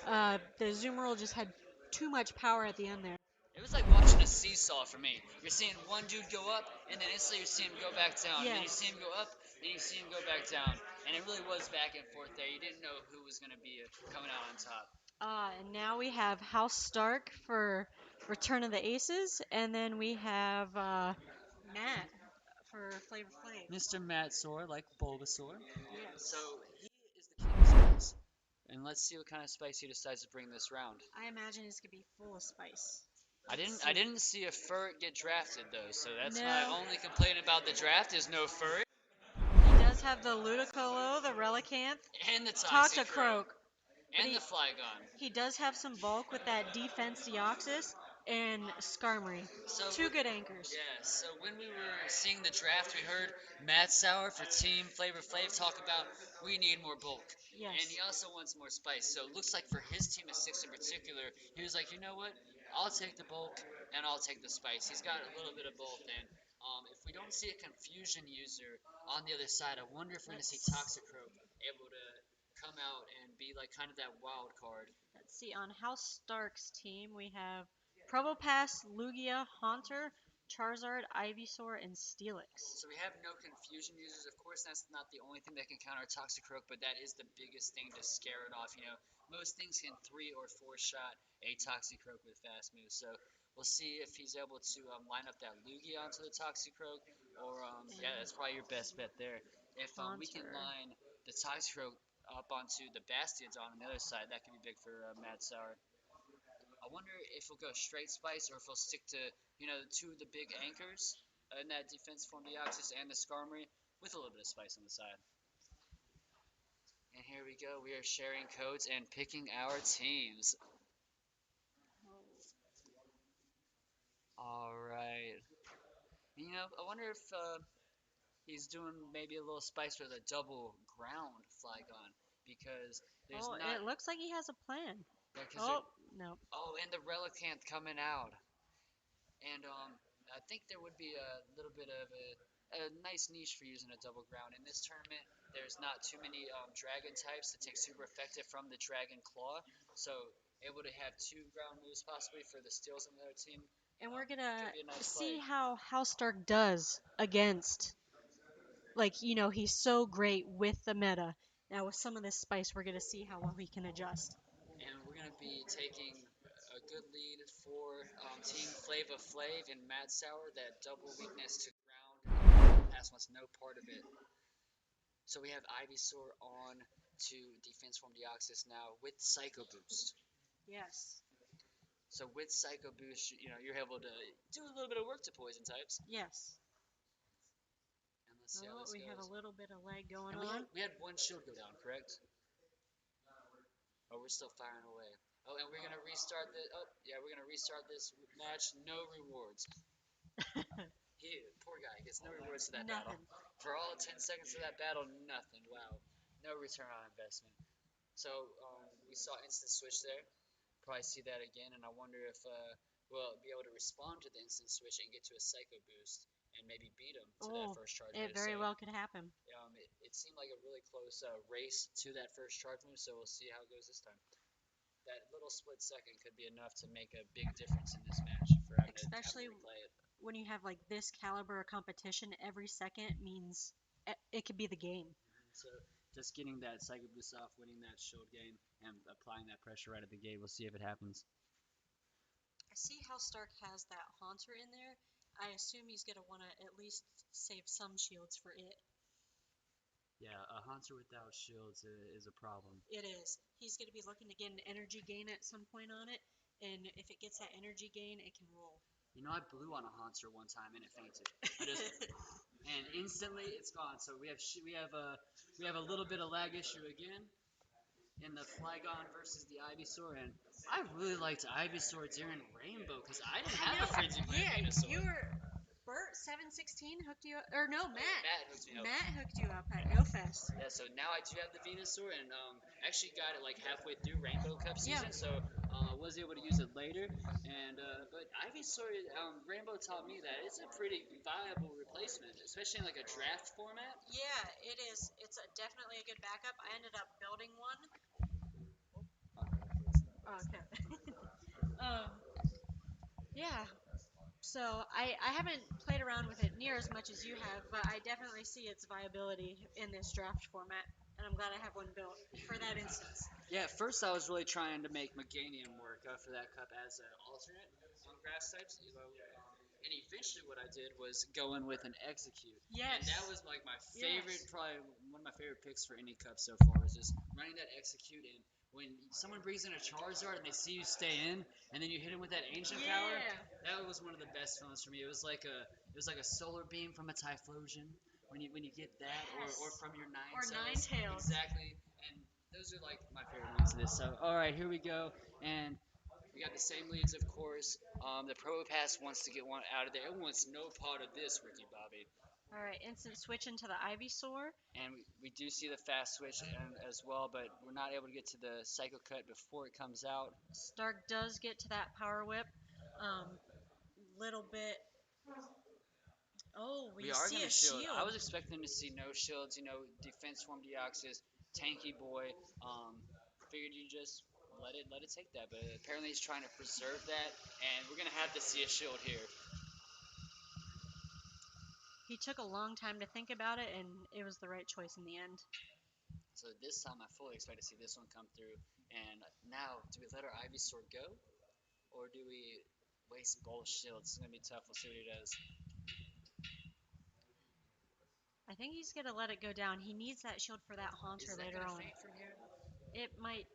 the Azumarill just had too much power at the end there.
it was like watching a seesaw for me. You're seeing one dude go up, and then instantly you're seeing him go back down. And then you
Yes.
see him go up, then you see him go back down. And it really was back and forth there. You didn't know who was going to be coming out on top.
And now we have House Stark for Return of the Aces, and then we have Matt for Flavor Flav.
Mr. Matsour, like Bulbasaur.
Yes.
So he is the king of spice. And let's see what kind of spice he decides to bring this round.
I imagine it's gonna be full of spice.
I didn't see a Furret get drafted though, so that's
No.
my only complaint about the draft is no Furret
He does have the Ludicolo, the Relicanth,
and the Toxicroak
Toxicroak,
and the Flygon.
he does have some bulk with that Defense Deoxys and Skarmory.
So
Two good anchors.
yeah, so when we were seeing the draft, we heard Matt Sauer for Team Flavor Flav talk about we need more bulk.
Yes.
And he also wants more spice. So it looks like for his team of six in particular, he was like, you know what? I'll take the bulk and I'll take the spice. He's got a little bit of both. And if we don't see a confusion user on the other side, I wonder if we're going to see Toxicroak able to come out and be like kind of that wild card.
Let's see, on House Stark's team, we have Probopass, Lugia, Haunter, Charizard, Ivysaur, and Steelix.
So we have no confusion users. Of course, that's not the only thing that can counter Toxicroak, but that is the biggest thing to scare it off. You know, most things can 3 or 4 shot a Toxicroak with fast moves. So we'll see if he's able to line up that Lugia onto the Toxicroak, or yeah, that's probably your best bet there. If we can
Haunter.
line the Toxicroak up onto the Bastions on the other side, that could be big for Matt Sauer. I wonder if he'll go straight spice or if he'll stick to, you know, two of the big anchors in that defense form, Deoxys and the Skarmory, with a little bit of spice on the side. And here we go. We are sharing codes and picking our teams. All right. You know, I wonder if he's doing maybe a little spice with a double ground Flygon because there's
Oh,
not.
it looks like he has a plan.
Oh,
No.
oh, and the Relicanth coming out. And I think there would be a little bit of a nice niche for using a double ground. In this tournament, there's not too many dragon types that take super effective from the Dragon Claw. So able to have 2 ground moves possibly for the steals on the other team.
And we're gonna
Could be a nice
see
play.
how House Stark does against, like, he's so great with the meta. Now with some of this spice, we're gonna see how well he can adjust.
And we're going to be taking a good lead for Team Flava Flav and Matt Sauer, that double weakness to ground. Pass wants no part of it. So we have Ivysaur on to Defense Form Deoxys now with Psycho Boost.
Yes.
So with Psycho Boost, you're able to do a little bit of work to poison types.
Yes.
And let's see how
Oh,
this
we have a
goes.
little bit of lag going
And
on.
we had one shield go down, correct? Oh, we're still firing away. Oh, and we're gonna restart this. Oh, yeah, we're gonna restart this match. No rewards. He, poor guy, gets no rewards to that battle.
Nothing.
For all 10 seconds of that battle, nothing. Wow, no return on investment. So we saw instant switch there. Probably see that again, and I wonder if we'll be able to respond to the instant switch and get to a Psycho Boost and maybe beat him to that
Oh,
first charge
it
move.
very
So
well could happen.
it seemed like a really close race to that first charge move, so we'll see how it goes this time. That little split second could be enough to make a big difference in this match for having to
Especially
replay it.
when you have like this caliber of competition, every second means it could be the game.
So just getting that Psycho Boost off, winning that shield game, and applying that pressure right at the gate. We'll see if it happens.
I see how Stark has that Haunter in there. I assume he's going to want to at least save some shields for it.
Yeah, a Haunter without shields is a problem.
It is. He's going to be looking to get an energy gain at some point on it, and if it gets that energy gain, it can roll.
I blew on a Haunter one time and it fainted. And instantly it's gone. So we have a little bit of lag issue again in the Flygon versus the Ivysaur, and I really liked Ivysaur during Rainbow because I didn't have a Frenzy Plant Venusaur.
You were Bert 716 hooked you up, or no, Matt.
Matt hooked me up.
Matt hooked you up at GoFest.
Yeah, so now I do have the Venusaur, and actually got it like halfway through Rainbow Cup season,
Yeah.
so I was able to use it later. And but Ivysaur, Rainbow taught me that it's a pretty viable replacement, especially in like a draft format.
Yeah, it is. It's definitely a good backup. I ended up building one. Okay. um, yeah. So I haven't played around with it near as much as you have, but I definitely see its viability in this draft format, and I'm glad I have one built for that instance.
Yeah, at first I was really trying to make Meganium work for that cup as an alternate on grass types. And eventually what I did was go in with an Execute.
Yes.
And that was like my favorite,
Yes.
probably one of my favorite picks for any cup so far, is just running that Execute in. When someone brings in a Charizard and they see you stay in, and then you hit him with that Ancient Power, that was one of the best feelings for me. It was like a solar beam from a Typhlosion when you get that,
Yes.
or from your
Or
Ninetales.
Ninetales.
Exactly, and those are like my favorite ones of this. So all right, here we go, and we got the same leads, of course. The Probopass wants to get one out of there. It wants no part of this, Ricky Bobby.
All right, instant switch into the Ivysaur.
And we do see the fast switch as well, but we're not able to get to the Psycho Cut before it comes out.
Stark does get to that Power Whip. Little bit. Oh, we
are
see
going
a
to shield.
shield.
I was expecting to see no shields, Defense Form Deoxys, tanky boy. Figured you just let it take that, but apparently he's trying to preserve that, and we're going to have to see a shield here.
He took a long time to think about it, and it was the right choice in the end.
So this time I fully expect to see this one come through. And now, do we let our Ivysaur go? Or do we waste both shields? It's going to be tough. We'll see what he does.
I think he's going to let it go down. He needs that shield for that Haunter later on.
Faint from here?
It might.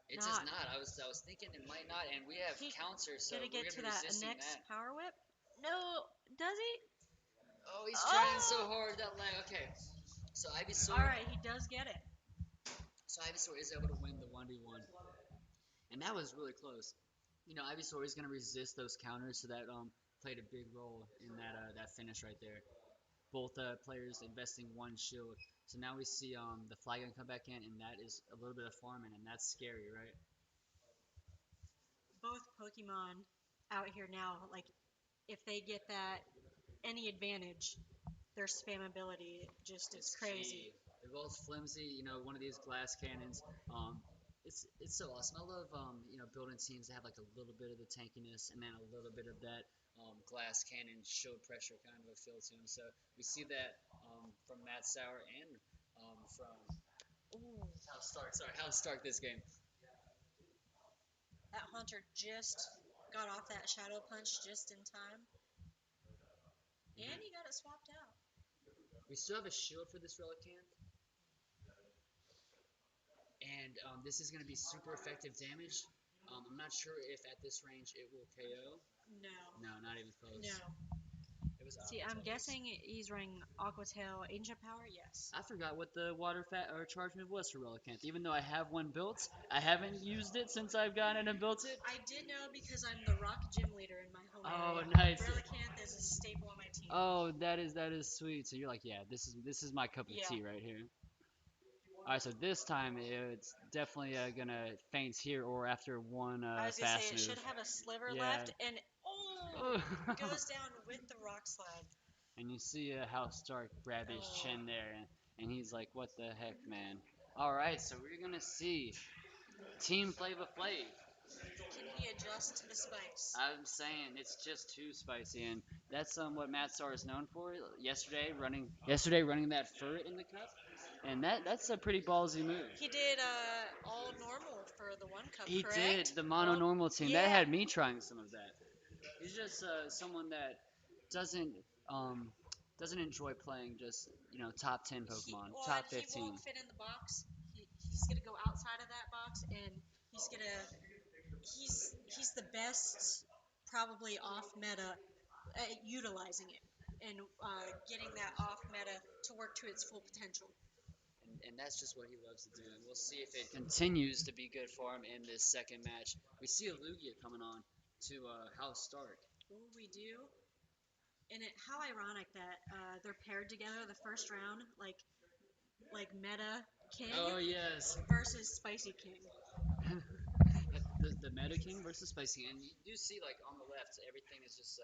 It does not. I was thinking it might not, and we have counter, so we're
get
going
to
to be
that
resisting
next
that.
Power Whip. No, does he?
Oh, he's trying so hard, that lag. Okay, so Ivysaur.
All right, he does get it.
So Ivysaur is able to win the 1v1, and that was really close. Ivysaur is going to resist those counters, so that played a big role in that finish right there. Both players investing one shield. So now we see the Flygon come back in, and that is a little bit of farming, and that's scary, right?
Both Pokemon out here now, like, if they get that any advantage, their spammability just is crazy.
Key. They're both flimsy. One of these glass cannons. It's so awesome. I love building teams that have like a little bit of the tankiness and then a little bit of that glass cannon shield pressure kind of a feel to them. So we see that from Matt Sauer and from Hal Stark this game.
That Haunter just got off that Shadow Punch just in time. And he got it swapped out.
We still have a shield for this Relicanth. And this is going to be super effective damage. I'm not sure if at this range it will KO.
No.
No, not even close.
No.
It was
See, I'm
Aqua Tails.
guessing he's running Aqua Tail Ancient Power. Yes.
I forgot what the water fat or charge move was for Relicanth. Even though I have one built, I haven't used it since I've gotten it and built it.
I did know because I'm the Rock Gym leader in my home
Oh,
area.
nice.
Relicanth is a staple on my team.
Oh, that is sweet. So you're like, yeah, this is my cup of
Yeah.
tea right here. All right, so this time it's definitely gonna faint here or after one
I was gonna say
fast
it
move.
should have a sliver
Yeah.
left, and goes down with the rock slide.
And you see how Stark grab his
Oh.
chin there, and he's like, "What the heck, man?" All right, so we're gonna see Team Flava Flav.
Can he adjust to the spice?
I'm saying it's just too spicy, and that's what Matt Starr is known for. Yesterday running that ferret in the cup, and that's a pretty ballsy move.
He did all normal for the one cup,
He did
correct?
the mono normal team. That
Yeah.
had me trying some of that. He's just someone that doesn't um, doesn't enjoy playing just top 10 Pokemon, top
He
15.
won't fit in the box. He's gonna go outside of that box, and he's gonna he's the best probably off meta at utilizing it and getting that off meta to work to its full potential.
And that's just what he loves to do. And we'll see if it continues to be good for him in this second match. We see a Lugia coming on to House Stark.
Ooh, we do. And how ironic that they're paired together the first round, like Meta King
Oh yes,
versus Spicy King.
the Meta King versus Spicy, and you do see like on the left, everything is just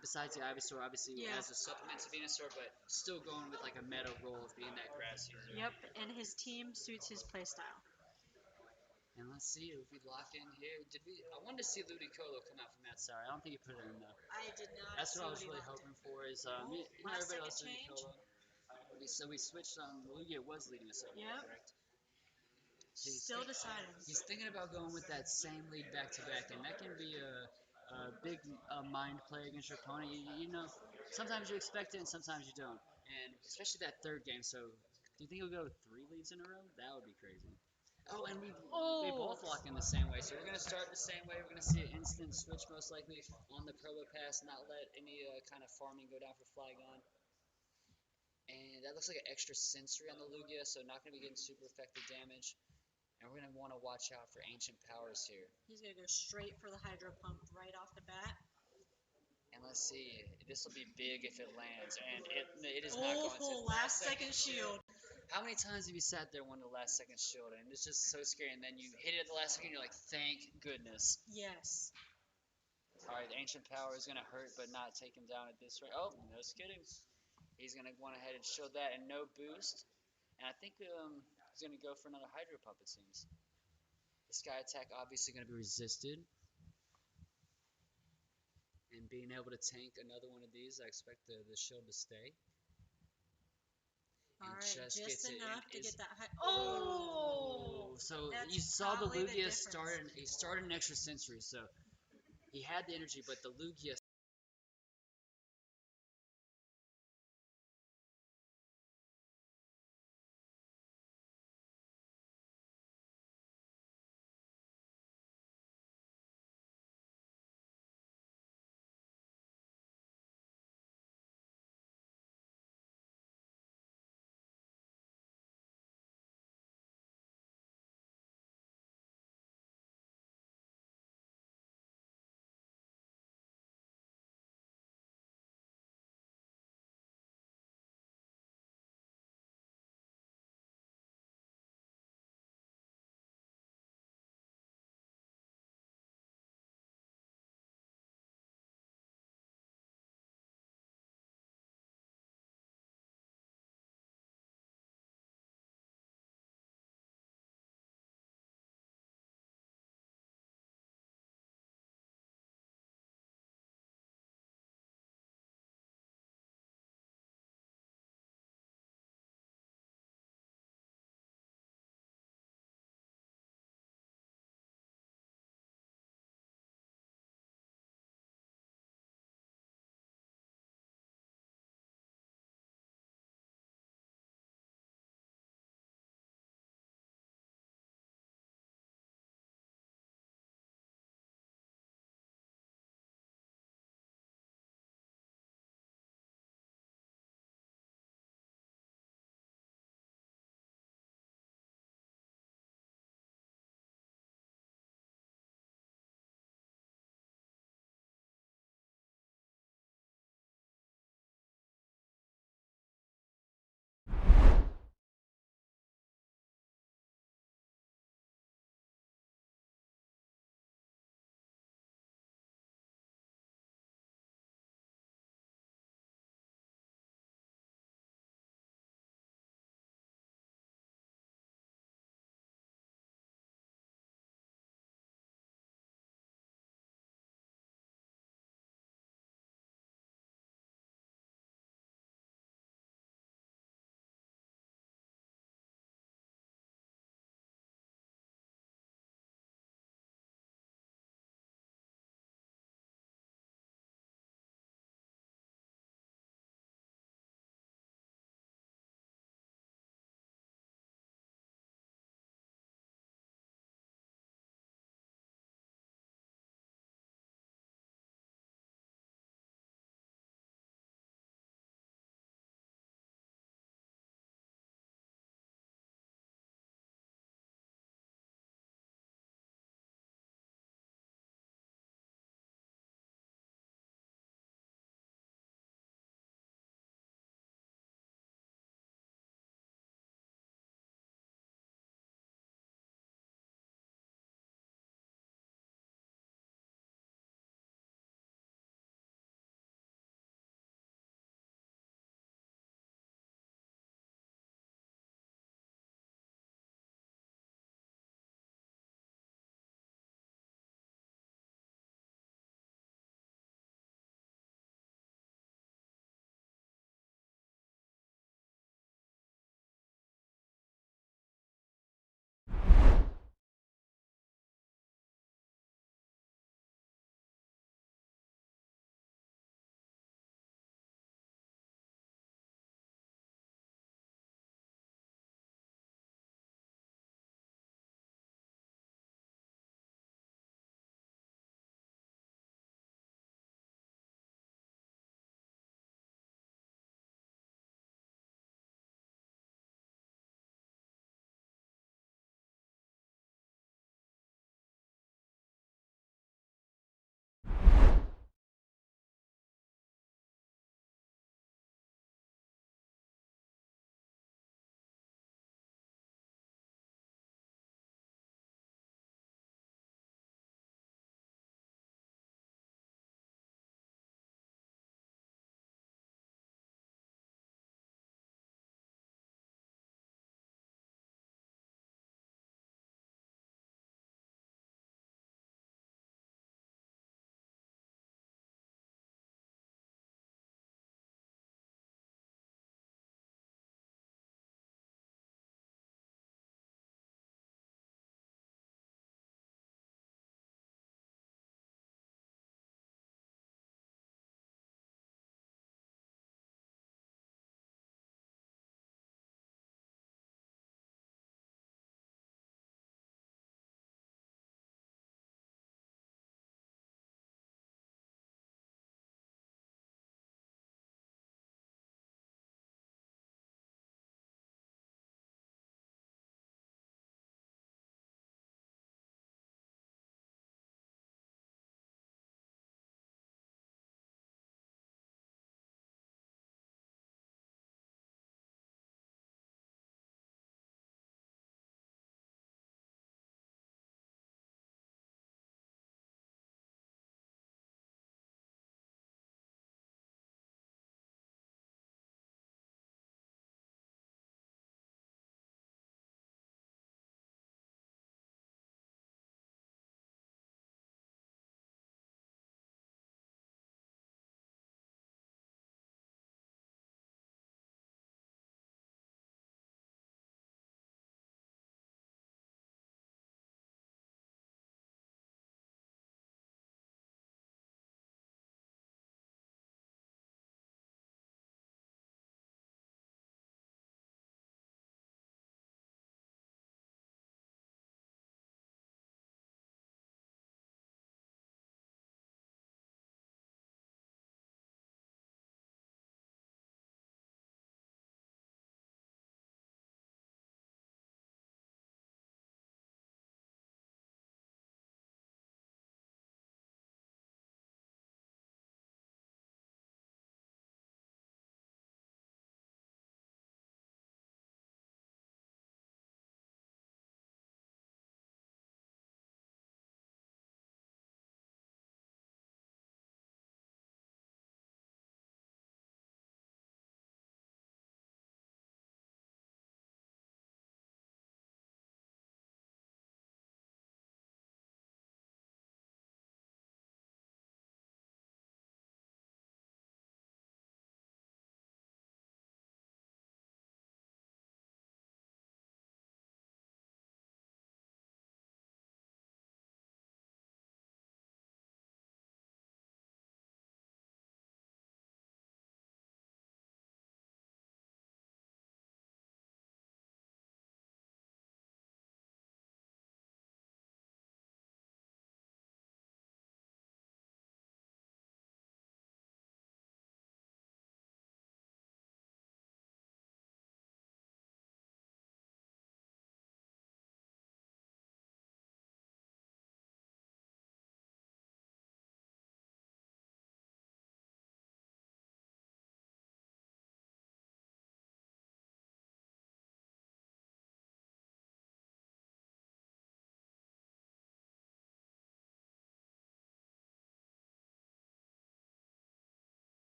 besides the Ivysaur, obviously
Yeah.
as a supplement to Venusaur, but still going with like a meta role of being that grass user.
Yep, and his team suits his playstyle.
And let's see if we lock in here. I wanted to see Ludicolo come out from that side. I don't think he put it in though.
I did not.
That's
see
what I was
he
really
locked
hoping for. Is
last
everybody
second
else
change.
Ludicolo. So we switched on Lugia was leading us up,
Yep.
correct?
Still deciding.
He's thinking about going with that same lead back to back, and that can be a big mind play against your opponent. Sometimes you expect it, and sometimes you don't. And especially that third game. So, do you think he'll go 3 leads in a row? That would be crazy. Oh, and they both lock in the same way. So we're gonna start the same way. We're gonna see an instant switch most likely on the Probopass, not let any kind of farming go down for Flygon. And that looks like an extra sensory on the Lugia, so not gonna be getting super effective damage. And we're going to want to watch out for Ancient Powers here.
He's going to go straight for the Hydro Pump right off the bat.
And let's see. This will be big if it lands. And it is not going to.
Last second shield.
How many times have you sat there when the last second shield? And it's just so scary. And then you hit it at the last second, you're like, thank goodness.
Yes.
All right, the Ancient Power is going to hurt, but not take him down at this rate. Oh, no kidding. He's going to go ahead and shield that and no boost. And I think he's going to go for another Hydro Pump, it seems. The Sky Attack obviously going to be resisted. And being able to tank another one of these, I expect the shield to stay.
All
And
right, just enough to get that high.
So
That's
you saw the
probably the
Lugia
difference.
he started an extra sensory, so he had the energy, but the Lugia